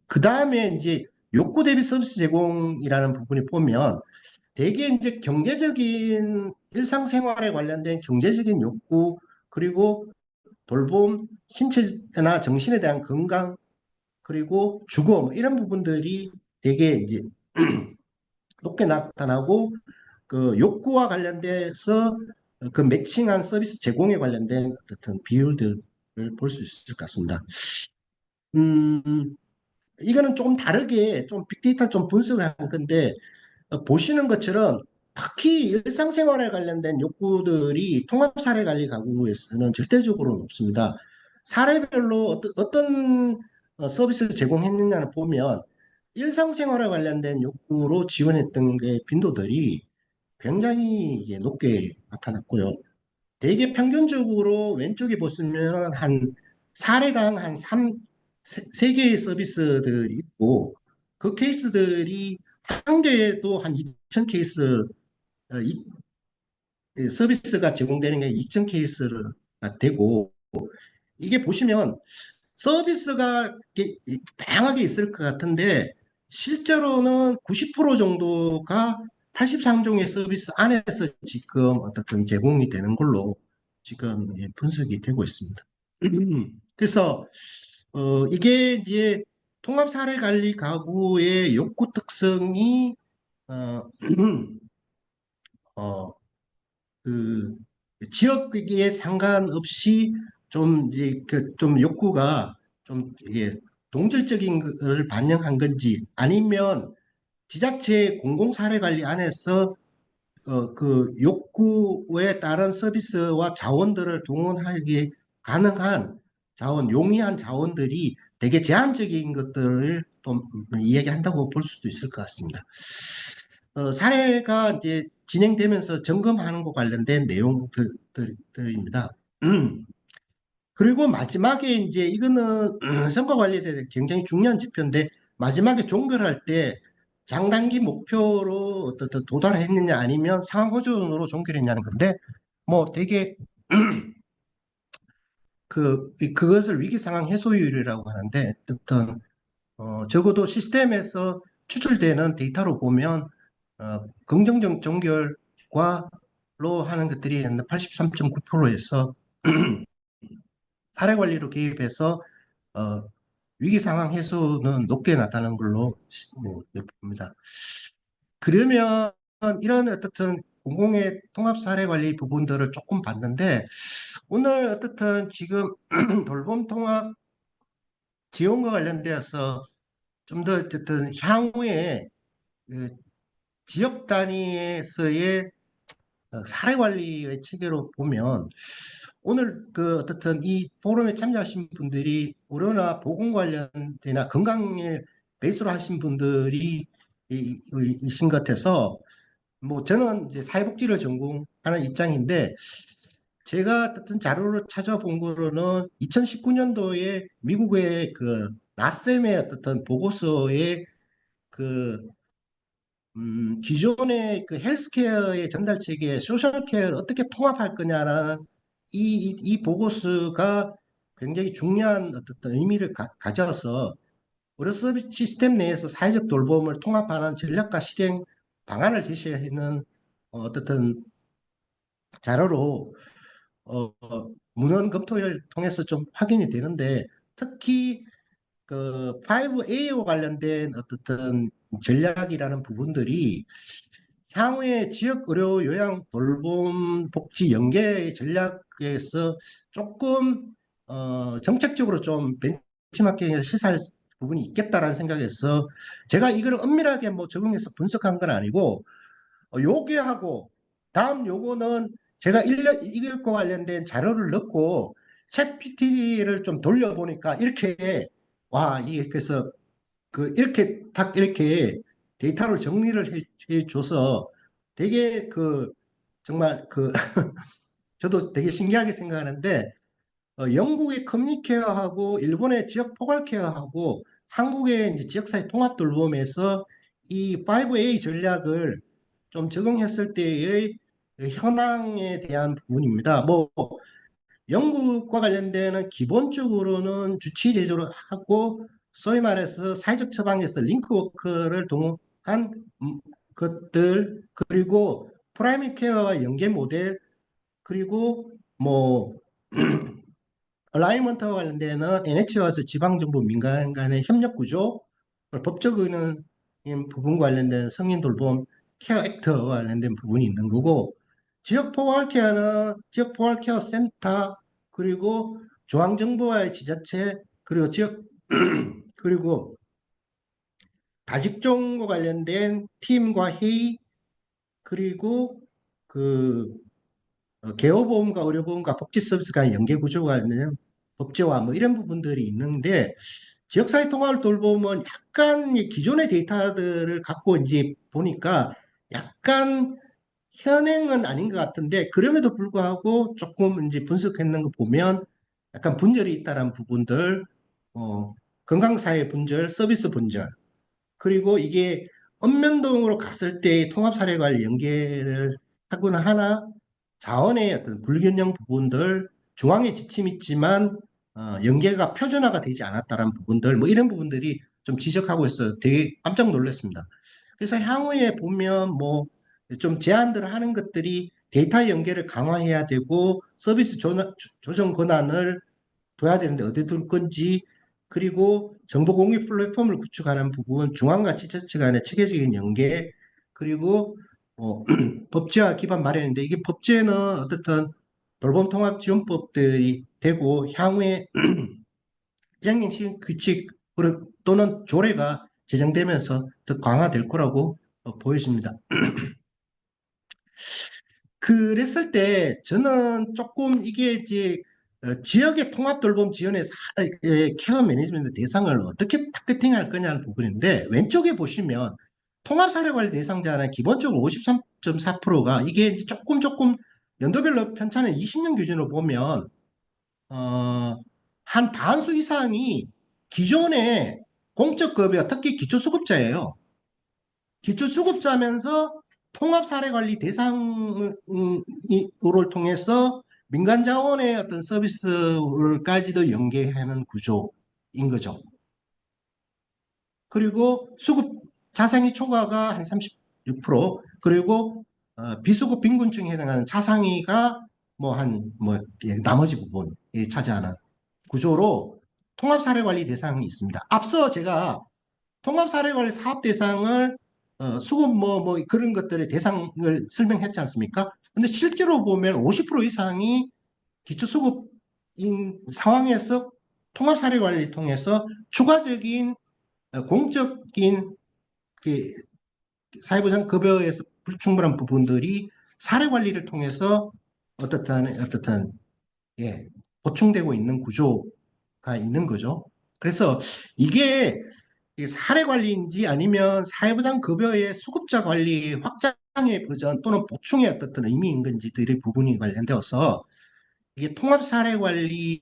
그 다음에 이제 욕구 대비 서비스 제공이라는 부분이 보면 대개 이제 경제적인 일상생활에 관련된 경제적인 욕구 그리고 돌봄, 신체나 정신에 대한 건강 그리고 주거 뭐 이런 부분들이 되게 이제 높게 나타나고 그 욕구와 관련돼서 그 매칭한 서비스 제공에 관련된 어떤 비율들을 볼 수 있을 것 같습니다. 음, 이거는 조금 다르게 좀 빅데이터 좀 분석을 한 건데 보시는 것처럼 특히 일상생활에 관련된 욕구들이 통합 사례 관리 가구에서는 절대적으로 높습니다. 사례별로 어떤 서비스를 제공했느냐를 보면 일상생활에 관련된 욕구로 지원했던 게 빈도들이 굉장히 높게 나타났고요. 대개 평균적으로 왼쪽에 보시면 한 사례당 한 3개의 서비스들이 있고 그 케이스들이 한 개에도 한 2천 케이스 서비스가 제공되는 게 2천 케이스가 되고 이게 보시면 서비스가 다양하게 있을 것 같은데 실제로는 90% 정도가 83종의 서비스 안에서 지금 어떻든 제공이 되는 걸로 지금 분석이 되고 있습니다. 그래서 이게 이제 통합 사례 관리 가구의 욕구 특성이 어, 어, 그 지역에 상관없이 좀 이제 그좀 욕구가 좀 이게 동질적인 것을 반영한 건지 아니면 지자체 공공 사례 관리 안에서 그 욕구에 따른 서비스와 자원들을 동원하기 가능한 자원, 용이한 자원들이 되게 제한적인 것들을 좀 이야기한다고 볼 수도 있을 것 같습니다. 사례가 이제 진행되면서 점검하는 것 관련된 내용들입니다. 그리고 마지막에 이제 이거는 성과 관리에 대해 굉장히 중요한 지표인데 마지막에 종결할 때 장단기 목표로 어떻게 도달했느냐 아니면 상황 호전으로 종결했냐는 건데 뭐 되게 그것을 위기 상황 해소율이라고 하는데 어떤 적어도 시스템에서 추출되는 데이터로 보면 긍정적 종결과로 하는 것들이 83.9%에서 사례 관리로 개입해서 어, 위기 상황 해소는 높게 나타나는 걸로 봅니다. 그러면 이런 어떻든 공공의 통합 사례 관리 부분들을 조금 봤는데 오늘 어떻든 지금 돌봄 통합 지원과 관련되어서 좀 더 어쨌든 향후에 그 지역 단위에서의 사례 관리의 체계로 보면 오늘 그 어떻든 이 포럼에 참여하신 분들이 의료나 보건 관련되나 건강에 베이스로 하신 분들이 이신 것 같아서 뭐 저는 이제 사회복지를 전공하는 입장인데 제가 어떤 자료를 찾아본 거로는 2019년도에 미국의 그 나셈의 어떤 보고서에 그 기존의 그 헬스케어의 전달 체계에 소셜케어를 어떻게 통합할 거냐라는 이 보고서가 굉장히 중요한 어떤 의미를 가져서 의료 서비스 시스템 내에서 사회적 돌봄을 통합하는 전략과 실행 방안을 제시하는 어떤 자료로 문헌 검토를 통해서 좀 확인이 되는데 특히 그 5A와 관련된 어떤 전략이라는 부분들이 향후에 지역 의료 요양 돌봄 복지 연계 전략에서 조금 정책적으로 좀 벤치마킹해서 시사할 부분이 있겠다라는 생각에서 제가 이걸 엄밀하게 뭐 적용해서 분석한 건 아니고 요기하고 다음 요거는 제가 이것과 관련된 자료를 넣고 챗GPT를 좀 돌려보니까 이렇게 와 이게 그래서 그 이렇게 딱 이렇게 데이터를 정리를 해줘서 되게 그 정말 그 저도 되게 신기하게 생각하는데 영국의 커뮤니케어하고 일본의 지역 포괄 케어하고 한국의 이제 지역사회 통합 돌봄에서 이 5A 전략을 좀 적용했을 때의 그 현황에 대한 부분입니다. 뭐 영국과 관련되는 기본적으로는 주치 제조를 하고 소위 말해서 사회적 처방에서 링크워크를 동한 것들 그리고 프라이머리 케어와 연계 모델 그리고 뭐 얼라이먼트와 관련되는 NH와서 지방정부 민간 간의 협력 구조, 법적 의는 부분과 관련된 성인 돌봄 케어 액트와 관련된 부분이 있는 거고, 지역 포괄 케어는 지역 포괄 케어 센터, 그리고 중앙정부와의 지자체, 그리고 지역, 그리고 다직종과 관련된 팀과 회의, 그리고 그 개호보험과 의료보험과 복지서비스가 연계 구조가 있는 법제화 뭐 이런 부분들이 있는데 지역사회 통합을 돌보면 약간 이 기존의 데이터들을 갖고 이제 보니까 약간 현행은 아닌 것 같은데 그럼에도 불구하고 조금 이제 분석했는 거 보면 약간 분절이 있다는 부분들, 어, 건강사회 분절, 서비스 분절, 그리고 이게 읍면동으로 갔을 때 통합사례관리 연계를 하거나 하나 자원의 어떤 불균형 부분들, 중앙에 지침이 있지만 연계가 표준화가 되지 않았다는 부분들, 뭐 이런 부분들이 좀 지적하고 있어요. 되게 깜짝 놀랐습니다. 그래서 향후에 보면 뭐 좀 제한들을 하는 것들이 데이터 연계를 강화해야 되고 서비스 조정 권한을 둬야 되는데 어디 둘 건지 그리고 정보 공유 플랫폼을 구축하는 부분, 중앙과 지자체 간의 체계적인 연계 그리고 법제화 기반 마련인데 이게 법제는 어떻든 돌봄통합지원법들이 되고 향후에 시행령 규칙 또는 조례가 제정되면서 더 강화될 거라고 보여집니다. 그랬을 때 저는 조금 이게 이제 지역의 통합 돌봄 지원의 케어 매니지먼트 대상을 어떻게 타겟팅할 거냐는 부분인데 왼쪽에 보시면 통합 사례 관리 대상자는 기본적으로 53.4%가 이게 이제 조금 연도별로 편차는 20년 기준으로 보면 한 반수 이상이 기존의 공적급여 특히 기초수급자예요. 기초수급자면서 통합사례관리 대상으로 통해서 민간 자원의 어떤 서비스까지도 연계하는 구조인 거죠. 그리고 수급 자상위 초과가 한 36%, 그리고 비수급 빈곤층에 해당하는 자상위가 나머지 부분이 차지하는 구조로 통합사례관리 대상이 있습니다. 앞서 제가 통합사례관리 사업 대상을 수급 그런 것들의 대상을 설명했지 않습니까? 근데 실제로 보면 50% 이상이 기초수급인 상황에서 통합사례관리를 통해서 추가적인 공적인 그 사회보장 급여에서 불충분한 부분들이 사례관리를 통해서 어떻든 예, 보충되고 있는 구조가 있는 거죠. 그래서 이게 사례 관리인지 아니면 사회보장 급여의 수급자 관리 확장의 버전 또는 보충의 어떤 의미인 건지들의 부분이 관련되어서 이게 통합 사례 관리에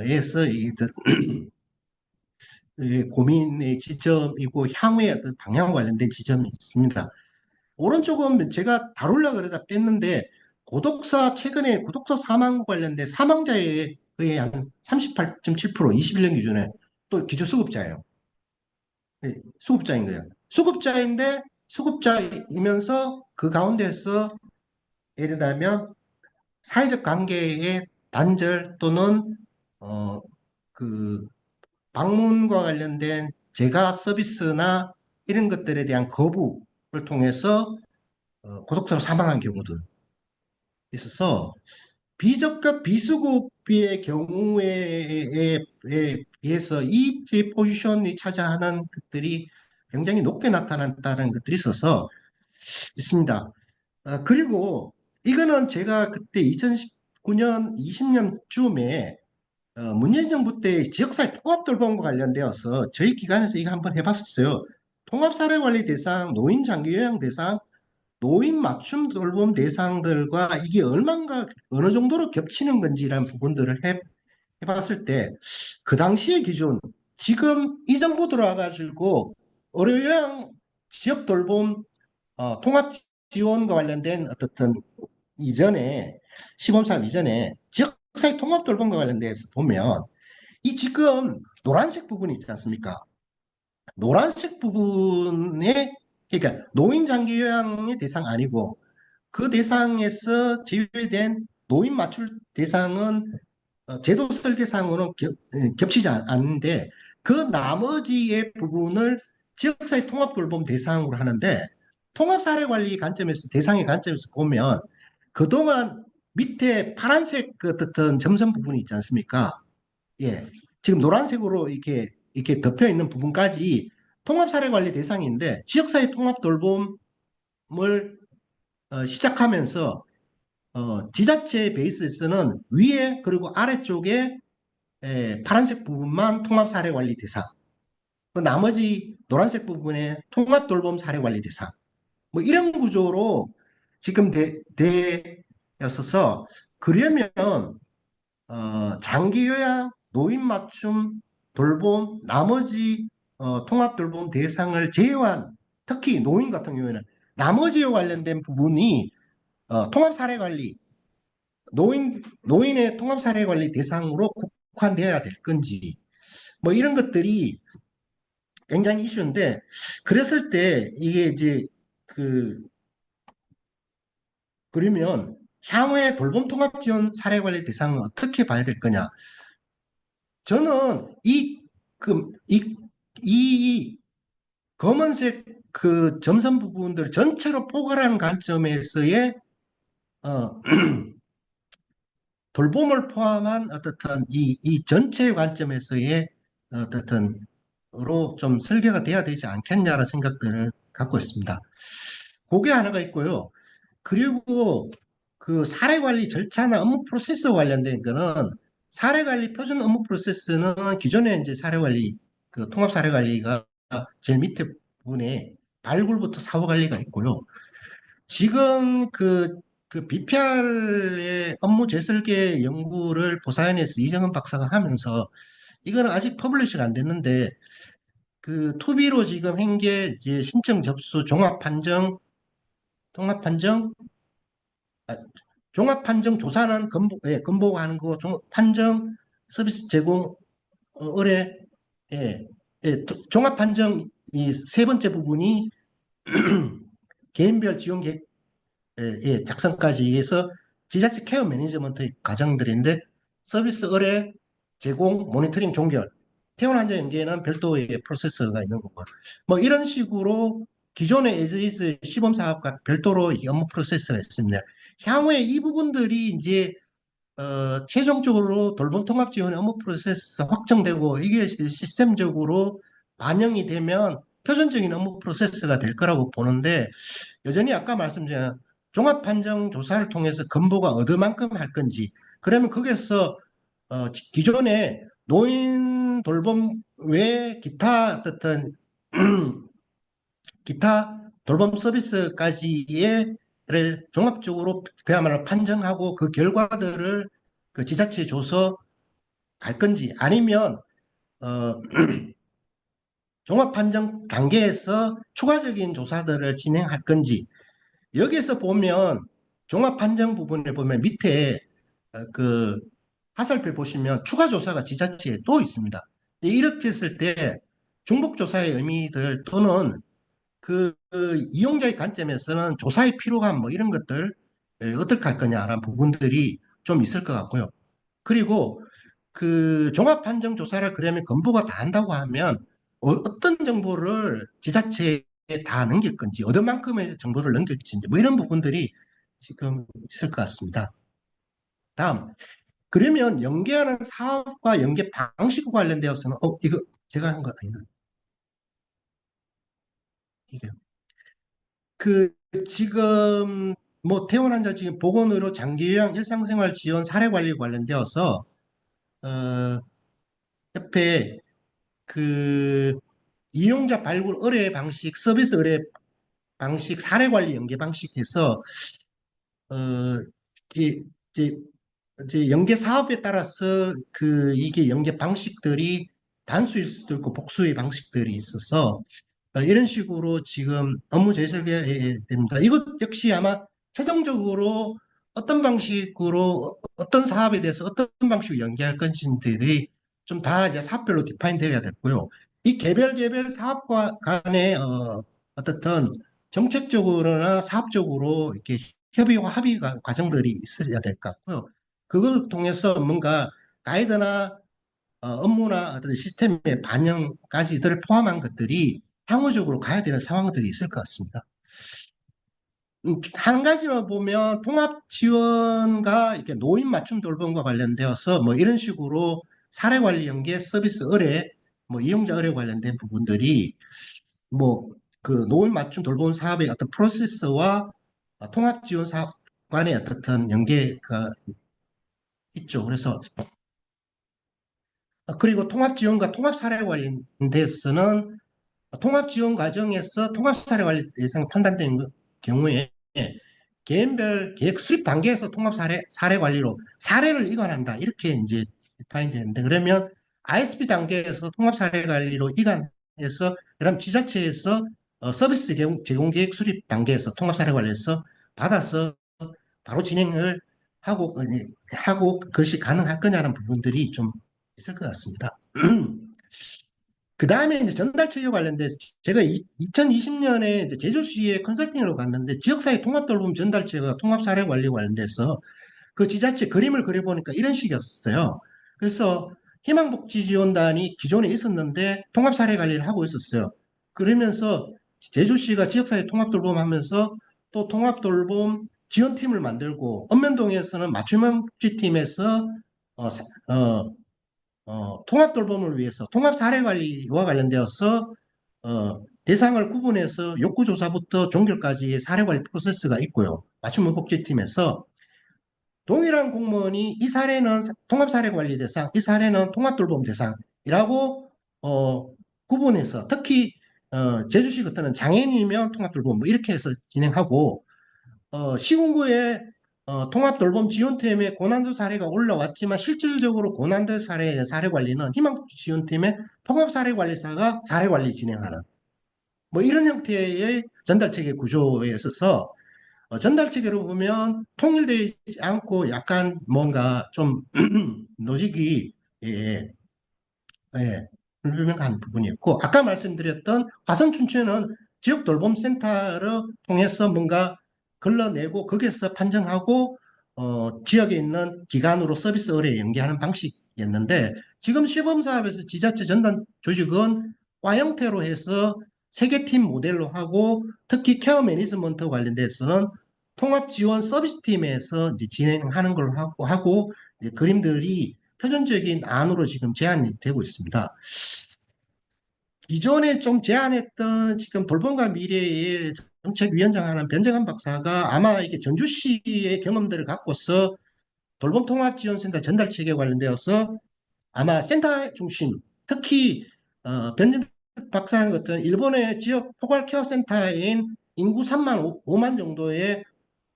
에서 고민의 지점이고 향후의 어떤 방향과 관련된 지점이 있습니다. 오른쪽은 제가 다루려고 그러다 뺐는데 최근에 고독사 사망 관련된 사망자의 거의 한 38.7%, 21년 기준에 또 기초수급자예요. 수급자인 거예요. 수급자인데 수급자이면서 그 가운데서 예를 들면 사회적 관계의 단절 또는 어, 그 방문과 관련된 재가 서비스나 이런 것들에 대한 거부를 통해서 고독사로 사망한 경우도 있어서 비적격 비수급의 경우에 비해서 이 포지션이 차지하는 것들이 굉장히 높게 나타났다는 것들이 있어서 있습니다. 그리고 이거는 제가 그때 2019년, 20년쯤에 문재인 정부 때 지역사회 통합돌봄과 관련되어서 저희 기관에서 이거 한번 해봤었어요. 통합사례관리 대상, 노인 장기요양 대상, 노인 맞춤 돌봄 대상들과 이게 얼마나 어느 정도로 겹치는 건지라는 부분들을 해봤을 때 그 당시의 기준 지금 이 정부 들어와가지고 의료요양 지역 돌봄 통합 지원과 관련된 어떻든 이전에 시범사업 이전에 지역사회 통합 돌봄과 관련돼서 보면 이 지금 노란색 부분이 있지 않습니까? 노란색 부분에 그러니까 노인 장기 요양의 대상 아니고 그 대상에서 제외된 노인 맞출 대상은 제도 설계상으로 겹치지 않는데 그 나머지의 부분을 지역사회 통합돌봄 대상으로 하는데 통합사례관리 관점에서 대상의 관점에서 보면 그동안 밑에 파란색 그 어떤 점선 부분이 있지 않습니까? 예, 지금 노란색으로 이렇게 덮여 있는 부분까지 통합사례관리 대상인데 지역사회 통합돌봄을 시작하면서 지자체 베이스에서는 위에 그리고 아래쪽에 파란색 부분만 통합사례관리 대상, 그 나머지 노란색 부분에 통합돌봄 사례관리 대상, 뭐 이런 구조로 지금 되었어서 그러면 장기요양, 노인 맞춤, 돌봄, 나머지 통합돌봄 대상을 제외한 특히 노인 같은 경우에는 나머지와 관련된 부분이 통합사례관리 노인의 통합사례관리 대상으로 국한되어야 될 건지, 뭐 이런 것들이 굉장히 이슈인데, 그랬을 때 이게 이제 그러면 향후에 돌봄 통합 지원 사례관리 대상은 어떻게 봐야 될 거냐? 저는 이 검은색 그 점선 부분들 전체로 포괄하는 관점에서의 어, 돌봄을 포함한 어떻든 이 전체 관점에서의 어떻든 으로 좀 설계가 돼야 되지 않겠냐는 생각들을 갖고 있습니다. 그게 하나가 있고요. 그리고 그 사례 관리 절차나 업무 프로세스 관련된 거는 사례 관리 표준 업무 프로세스는 기존에 이제 사례 관리 그 통합 사례 관리가 제일 밑에 부분에 발굴부터 사후 관리가 있고요. 지금 그 BPR의 업무 재설계 연구를 보사연에서 이정은 박사가 하면서 이거는 아직 퍼블리시가 안 됐는데 그 투비로 지금 한 게 이제 신청 접수 종합 판정 통합 판정 종합 판정 조사는 건보가 하는 거 종합 판정 서비스 제공 의뢰 종합 판정 이 세 번째 부분이 개인별 지원 계획 작성까지 해서 지자체 케어 매니지먼트 과정들인데 서비스 의뢰 제공 모니터링 종결 퇴원 환자 연계에는 별도의 프로세서가 있는 거고 뭐 이런 식으로 기존의 에즈이스 시범 사업과 별도로 이 업무 프로세서가 있습니다. 향후에 이 부분들이 이제 최종적으로 돌봄 통합 지원의 업무 프로세스 확정되고 이게 시스템적으로 반영이 되면 표준적인 업무 프로세스가 될 거라고 보는데 여전히 아까 말씀드린 종합 판정 조사를 통해서 건보가 얻을 만큼 할 건지 그러면 거기서 기존에 노인 돌봄 외 기타 어떤 기타 돌봄 서비스까지의 를 종합적으로 그야말로 판정하고 그 결과들을 그 지자체에 줘서 갈 건지 아니면 어, 종합 판정 단계에서 추가적인 조사들을 진행할 건지 여기에서 보면 종합 판정 부분에 보면 밑에 그 하살표 보시면 추가 조사가 지자체에 또 있습니다. 이렇게 했을 때 중복 조사의 의미들 또는 그 이용자의 관점에서는 조사의 필요감 뭐 이런 것들 어떻게 할 거냐라는 부분들이 좀 있을 것 같고요. 그리고 그 종합 판정 조사를 그러면 건보가 다 한다고 하면 떤 정보를 지자체에 다 넘길 건지 어떤 만큼의 정보를 넘길지 뭐 이런 부분들이 지금 있을 것 같습니다. 다음 그러면 연계하는 사업과 연계 방식과 관련되어서는 이거 제가 한 거 아닌가? 이게 그 지금 뭐 퇴원 환자 지금 보건의료 장기요양 일상생활 지원 사례 관리 관련되어서 어, 옆에 그 이용자 발굴 의뢰 방식, 서비스 의뢰 방식, 사례 관리 연계 방식에서 어, 이- 이제, 이제 연계 사업에 따라서 그 이게 연계 방식들이 단수일 수도 있고 복수의 방식들이 있어서 이런 식으로 지금 업무 재설계 됩니다. 이것 역시 아마 최종적으로 어떤 방식으로 어떤 사업에 대해서 어떤 방식으로 연계할 것인지들이 좀 다 이제 사업별로 디파인 되어야 되고요. 이 개별 사업과 간의 어떻든 정책적으로나 사업적으로 이렇게 협의와 합의 과정들이 있어야 될 것 같고요. 그걸 통해서 뭔가 가이드나 업무나 어떤 시스템의 반영까지들을 포함한 것들이 향후적으로 가야 되는 상황들이 있을 것 같습니다. 한 가지만 보면 통합 지원과 이렇게 노인 맞춤 돌봄과 관련되어서 뭐 이런 식으로 사례 관리 연계 서비스 의뢰, 뭐 이용자 의뢰 관련된 부분들이 뭐 그 노인 맞춤 돌봄 사업의 어떤 프로세스와 통합 지원 사업 간의 어떤 연계가 있죠. 그래서 그리고 통합 지원과 통합 사례 관련돼서는 통합 지원 과정에서 통합 사례 관리 예상 판단된 경우에 개인별 계획 수립 단계에서 통합 사례 관리로 사례를 이관한다. 이렇게 이제 파인되는데 그러면 ISP 단계에서 통합 사례 관리로 이관해서 그럼 지자체에서 서비스 제공 계획 수립 단계에서 통합 사례 관리에서 받아서 바로 진행을 하고 그것이 가능할 거냐는 부분들이 좀 있을 것 같습니다. 그 다음에 이제 전달 체계 관련돼서 제가 2020년에 제주시에 컨설팅으로 갔는데 지역사회 통합돌봄 전달 체계가 통합 사례 관리 관련돼서 그 지자체 그림을 그려보니까 이런 식이었어요. 그래서 희망복지지원단이 기존에 있었는데 통합 사례 관리를 하고 있었어요. 그러면서 제주시가 지역사회 통합돌봄 하면서 또 통합돌봄 지원팀을 만들고 읍면동에서는 맞춤복지팀에서 어, 사- 어, 통합 돌봄을 위해서 통합 사례 관리와 관련되어서 대상을 구분해서 욕구조사부터 종결까지의 사례관리 프로세스가 있고요. 맞춤형 복지팀에서 동일한 공무원이 이 사례는 통합사례관리 대상, 이 사례는 통합돌봄 대상이라고 구분해서 특히 제주시 같은 는 장애인이면 통합돌봄 뭐 이렇게 해서 진행하고 시군구에 통합돌봄 지원팀의 고난도 사례가 올라왔지만 실질적으로 고난도 사례의 사례관리는 희망지원팀의 통합사례관리사가 사례관리 진행하는 뭐 이런 형태의 전달체계 구조에 있어서 전달체계로 보면 통일되지 않고 약간 뭔가 좀 노직이 예, 예, 불분명한 부분이었고 아까 말씀드렸던 화성 춘천은 지역 돌봄센터를 통해서 뭔가 걸러내고 거기에서 판정하고 지역에 있는 기관으로 서비스 의뢰 연계하는 방식이었는데 지금 시범사업에서 지자체 전담 조직은 과 형태로 해서 세개팀 모델로 하고 특히 케어 매니지먼트 관련돼서는 통합 지원 서비스팀에서 이제 진행하는 걸로 하고 이제 그림들이 표준적인 안으로 지금 제안이 되고 있습니다. 기존에 좀 제안했던 지금 돌봄과 미래의 정책위원장 하는 변정한 박사가 아마 이게 전주시의 경험들을 갖고서 돌봄통합지원센터 전달체계 관련되어서 아마 센터 중심, 특히 변진 박사 같은 일본의 지역 포괄 케어 센터인 인구 3만 5만 정도의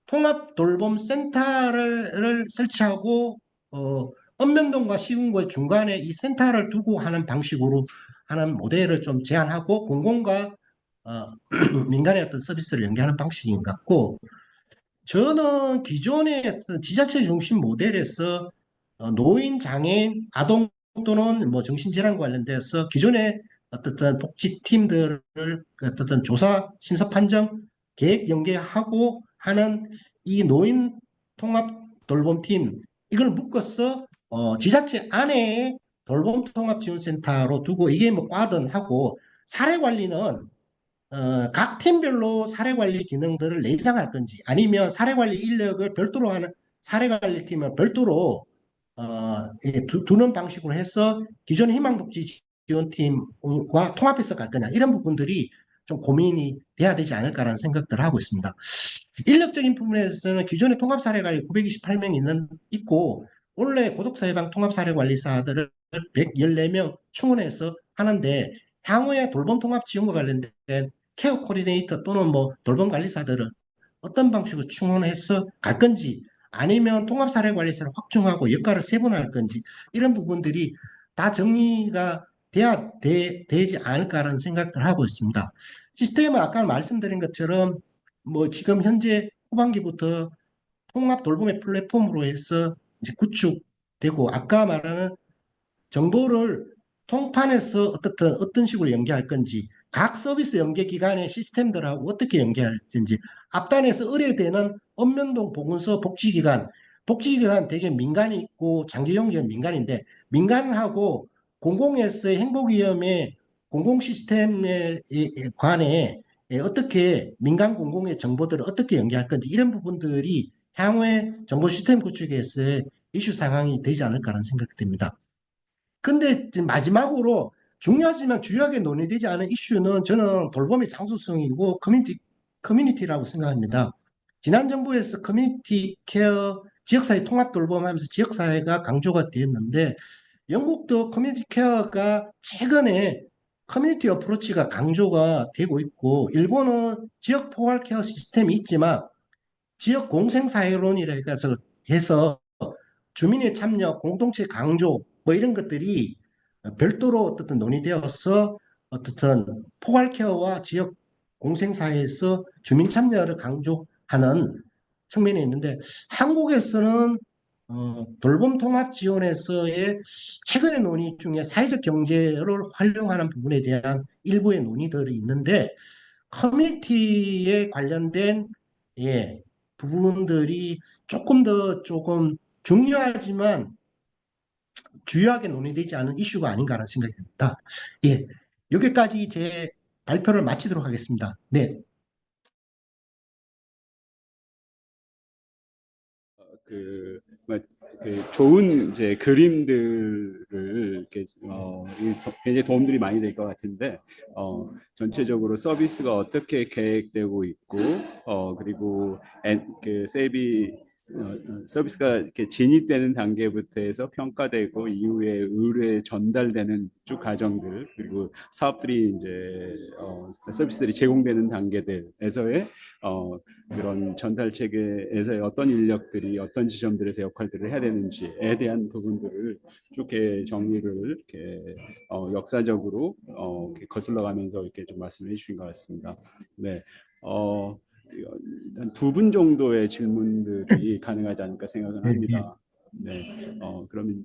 통합 돌봄 센터를 설치하고 읍면동과 시군구의 중간에 이 센터를 두고 하는 방식으로 하는 모델을 좀 제안하고 공공과 민간의 어떤 서비스를 연계하는 방식인 것 같고 저는 기존의 어떤 지자체 중심 모델에서 노인, 장애인, 아동 또는 뭐 정신질환 관련돼서 기존의 어떤 복지팀들을 어떤 조사, 심사 판정, 계획 연계하고 하는 이 노인 통합 돌봄팀 이걸 묶어서 지자체 안에 돌봄 통합 지원센터로 두고 이게 뭐 과든 하고 사례 관리는 각 팀별로 사례관리 기능들을 내장할 건지 아니면 사례관리 인력을 별도로 하는 사례관리팀을 별도로 두는 방식으로 해서 기존의 희망복지지원팀과 통합해서 갈 거냐 이런 부분들이 좀 고민이 돼야 되지 않을까라는 생각들을 하고 있습니다. 인력적인 부분에서는 기존의 통합사례관리 928명 있고 원래 고독사회방 통합사례관리사들을 114명 충원해서 하는데 향후에 돌봄통합 지원과 관련된 케어 코디네이터 또는 뭐 돌봄관리사들은 어떤 방식으로 충원해서 갈 건지 아니면 통합사례관리사를 확충하고 역할을 세분화할 건지 이런 부분들이 다 정리가 되지 않을까라는 생각을 하고 있습니다. 시스템은 아까 말씀드린 것처럼 뭐 지금 현재 후반기부터 통합 돌봄의 플랫폼으로 해서 이제 구축되고 아까 말하는 정보를 통판에서 어떤 식으로 연계할 건지 각 서비스 연계 기관의 시스템들하고 어떻게 연계할 건지 앞단에서 의뢰되는 읍면동 보건소 복지기관 되게 민간이 있고 장기용기관 민간인데 민간하고 공공에서의 행복위험의 공공 시스템에 관해 어떻게 민간 공공의 정보들을 어떻게 연계할 건지 이런 부분들이 향후에 정보 시스템 구축에서의 이슈 상황이 되지 않을까라는 생각이 듭니다. 근데 마지막으로 중요하지만 주요하게 논의되지 않은 이슈는 저는 돌봄의 장소성이고 커뮤니티라고 생각합니다. 지난 정부에서 커뮤니티 케어, 지역사회 통합 돌봄하면서 지역사회가 강조가 되었는데 영국도 커뮤니티 케어가 최근에 커뮤니티 어프로치가 강조가 되고 있고 일본은 지역 포괄 케어 시스템이 있지만 지역 공생사회론이라 해서 주민의 참여, 공동체 강조 뭐 이런 것들이 별도로 어떻든 논의되어서 어떻든 포괄 케어와 지역 공생사회에서 주민 참여를 강조하는 측면이 있는데 한국에서는 돌봄 통합 지원에서의 최근의 논의 중에 사회적 경제를 활용하는 부분에 대한 일부의 논의들이 있는데 커뮤니티에 관련된 예, 부분들이 조금 중요하지만 주요하게 논의되지 않은 이슈가 아닌가라는 생각이 듭니다. 예, 여기까지 제 발표를 마치도록 하겠습니다. 네. 그 그 좋은 이제 그림들을 이렇게 굉장히 도움들이 많이 될 것 같은데 전체적으로 서비스가 어떻게 계획되고 있고 그리고 그 세비 서비스가 이렇게 진입되는 단계부터 해서 평가되고 이후에 의뢰에 전달되는 쭉 과정들 그리고 사업들이 이제 서비스들이 제공되는 단계들에서의 그런 전달 체계에서의 어떤 인력들이 어떤 지점들에서 역할들을 해야 되는지에 대한 부분들을 쭉 이렇게 정리를 이렇게 역사적으로 이렇게 거슬러 가면서 이렇게 좀 말씀해 주신 것 같습니다. 네. 한 두 분 정도의 질문들이 가능하지 않을까 생각을 예, 예. 합니다. 네. 그러면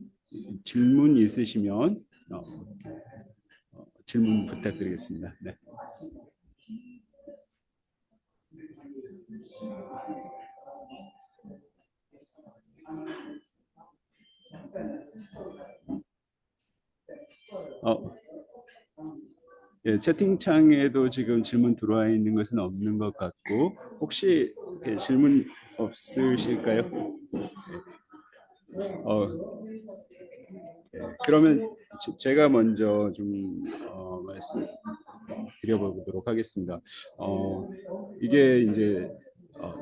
질문 있으시면 질문 부탁드리겠습니다. 네. 어, 예, 채팅창에도 지금 질문 들어와 있는 것은 없는 것 같고 혹시 질문 없으실까요? 어, 예, 그러면 제가 먼저 좀 말씀 드려보도록 하겠습니다. 이게 이제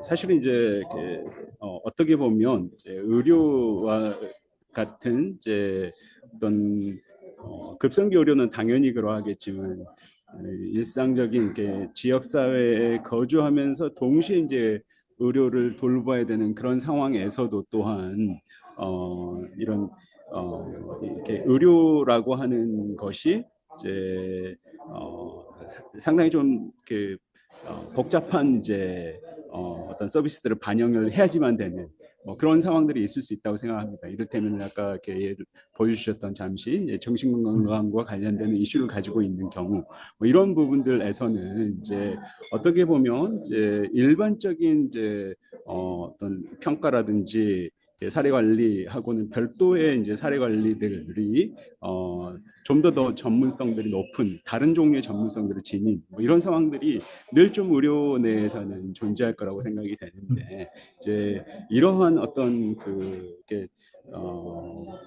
사실은 이제 이렇게, 어떻게 보면 이제 의료와 같은 이제 어떤 급성기 의료는 당연히 그러하겠지만 일상적인 이렇게 지역 사회에 거주하면서 동시에 이제 의료를 돌봐야 되는 그런 상황에서도 또한 이런 이렇게 의료라고 하는 것이 이제 상당히 좀 그 복잡한 이제 어떤 서비스들을 반영을 해야지만 되는 뭐 그런 상황들이 있을 수 있다고 생각합니다. 이를테면 아까 이렇게 예를 보여주셨던 잠시 정신건강과 관련되는 이슈를 가지고 있는 경우 뭐 이런 부분들에서는 이제 어떻게 보면 이제 일반적인 이제 어떤 평가라든지 사례 관리하고는 별도의 이제 사례 관리들이 좀 더 전문성들이 높은 다른 종류의 전문성들을 지닌 뭐 이런 상황들이 늘 좀 의료 내에서는 존재할 거라고 생각이 되는데 이제 이러한 어떤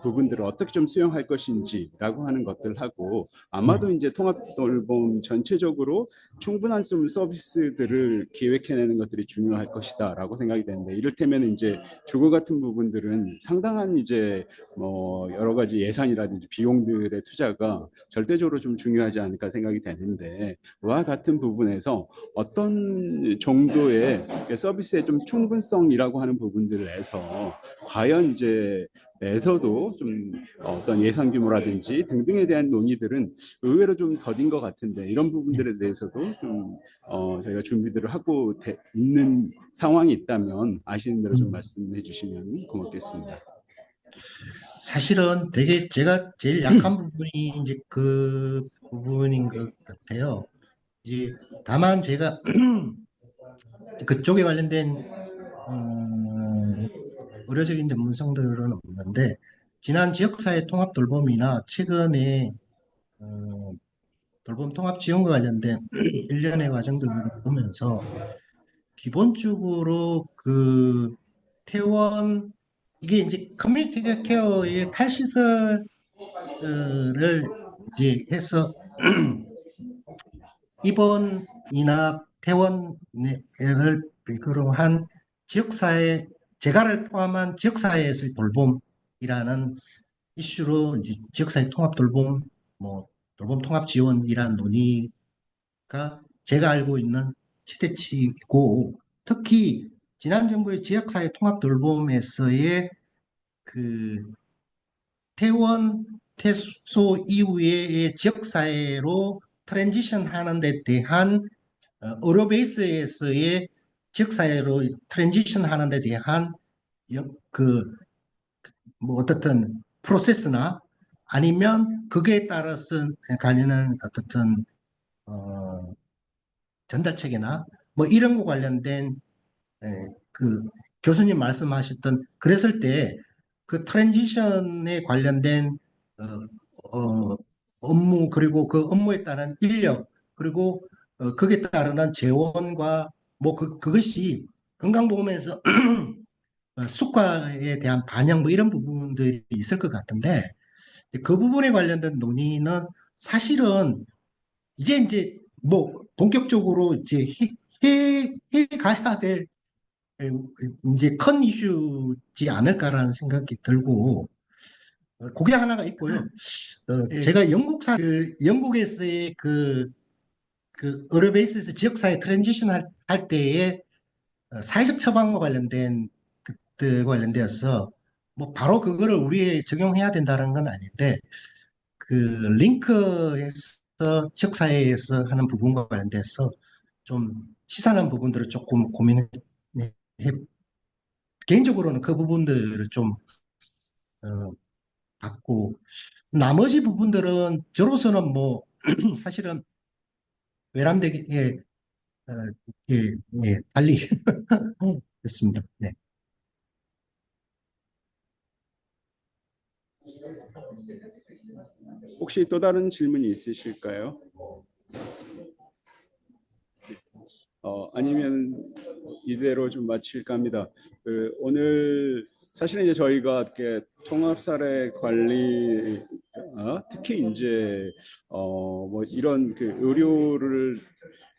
부분들을 어떻게 좀 수용할 것인지라고 하는 것들하고 아마도 이제 통합돌봄 전체적으로 충분한 서비스들을 기획해내는 것들이 중요할 것이다라고 생각이 되는데 이를테면 이제 주거 같은 부분들은 상당한 이제 뭐 여러 가지 예산이라든지 비용들의 투자가 절대적으로 좀 중요하지 않을까 생각이 되는데 와 같은 부분에서 어떤 정도의 서비스의 좀 충분성이라고 하는 부분들에서 과연 이제 에서도 좀 어떤 예산 규모라든지 등등에 대한 논의들은 의외로 좀 더딘 것 같은데 이런 예. 부분들에 대해서도 좀 저희가 준비들을 하고 있는 상황이 있다면 아시는 대로 좀 말씀해 주시면 고맙겠습니다. 사실은 되게 제가 제일 약한 부분이 이제 그 부분인 것 같아요. 이제 다만 제가 그쪽에 관련된 의료적인 전문성들은 없는데 지난 지역사회 통합 돌봄이나 최근에 어, 돌봄 통합 지원과 관련된 일련의 과정들을 보면서 기본적으로 그 퇴원 이게 이제 커뮤니티 케어의 탈시설을 이제 해서 입원이나 퇴원을 필두로 한 지역사회 재가를 포함한 지역사회에서의 돌봄이라는 이슈로 이제 지역사회 통합 돌봄 뭐 돌봄 통합 지원이라는 논의가 제가 알고 있는 최대치이고 특히 지난 정부의 지역사회 통합 돌봄에서의 그 퇴원 퇴소 이후의 지역사회로 트랜지션 하는 데 대한 의료 베이스에서의 지역사회로 트랜지션 하는 데 대한 그 뭐 어떻든 프로세스나 아니면 그게 따라서 가리는 어떻든 어, 전달 체계나 뭐 이런 거 관련된 그 교수님 말씀하셨던 그랬을 때 그 트랜지션에 관련된 어, 업무 그리고 그 업무에 따른 인력 그리고 거기에 따르는 재원과 뭐 그것이 건강보험에서 수가에 대한 반영 뭐 이런 부분들이 있을 것 같은데 그 부분에 관련된 논의는 사실은 이제 뭐 본격적으로 이제 해 가야 될 이제 큰 이슈지 않을까라는 생각이 들고 그게 하나가 있고요. 제가 영국에서의 그 의료 베이스에서 지역사회 트랜지션 할 때에 사회적 처방과 관련된 그때 관련되어서 뭐 바로 그거를 우리에 적용해야 된다는 건 아닌데 그 링크해서 지역사회에서 하는 부분과 관련돼서 좀 시사하는 부분들을 조금 고민해 개인적으로는 그 부분들을 좀 어, 받고 나머지 부분들은 저로서는 뭐 사실은 외람되게 어, 예, 예, 달리 됐습니다. 네. 혹시 또 다른 질문이 있으실까요? 아니면 이대로 좀 마칠까 합니다. 오늘 사실은 이제 저희가 이렇게 통합 사례 관리, 특히 이제 뭐 이런 그 의료를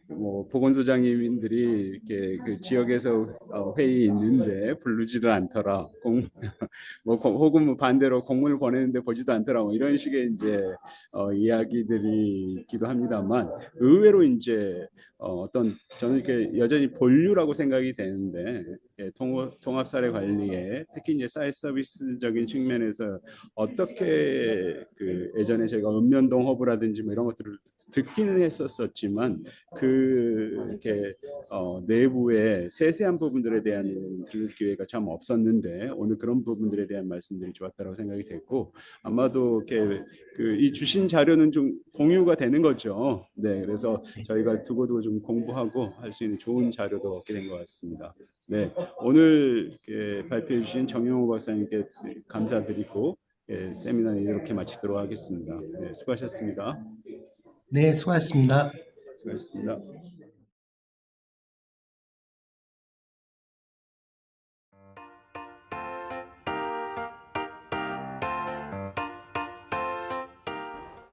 뭐 보건소장님들이 이렇게 그 지역에서 회의 있는데 부르지도 않더라. 뭐 혹은 뭐 반대로 공문을 보내는데 보지도 않더라. 뭐 이런 식의 이제 이야기들이 있기도 합니다만 의외로 이제 어떤 저는 이렇게 여전히 본류라고 생각이 되는데 통합 사례 관리에 특히 이제 사회 서비스적인 측면에서 어떻게 그 예전에 제가 읍면동 허브라든지 뭐 이런 것들을 듣기는 했었지만 그 이렇게 내부의 세세한 부분들에 대한 들을 기회가 참 없었는데 오늘 그런 부분들에 대한 말씀들이 좋았다고 생각이 됐고 아마도 이렇게 이 주신 자료는 좀 공유가 되는 거죠. 네, 그래서 저희가 두고두고 좀 공부하고 할 수 있는 좋은 자료도 얻게 된 것 같습니다. 네, 오늘 발표해 주신 정용호 박사님께 감사드리고 세미나는 이렇게 마치도록 하겠습니다. 네, 수고하셨습니다. 네, 수고하셨습니다. 수고하셨습니다.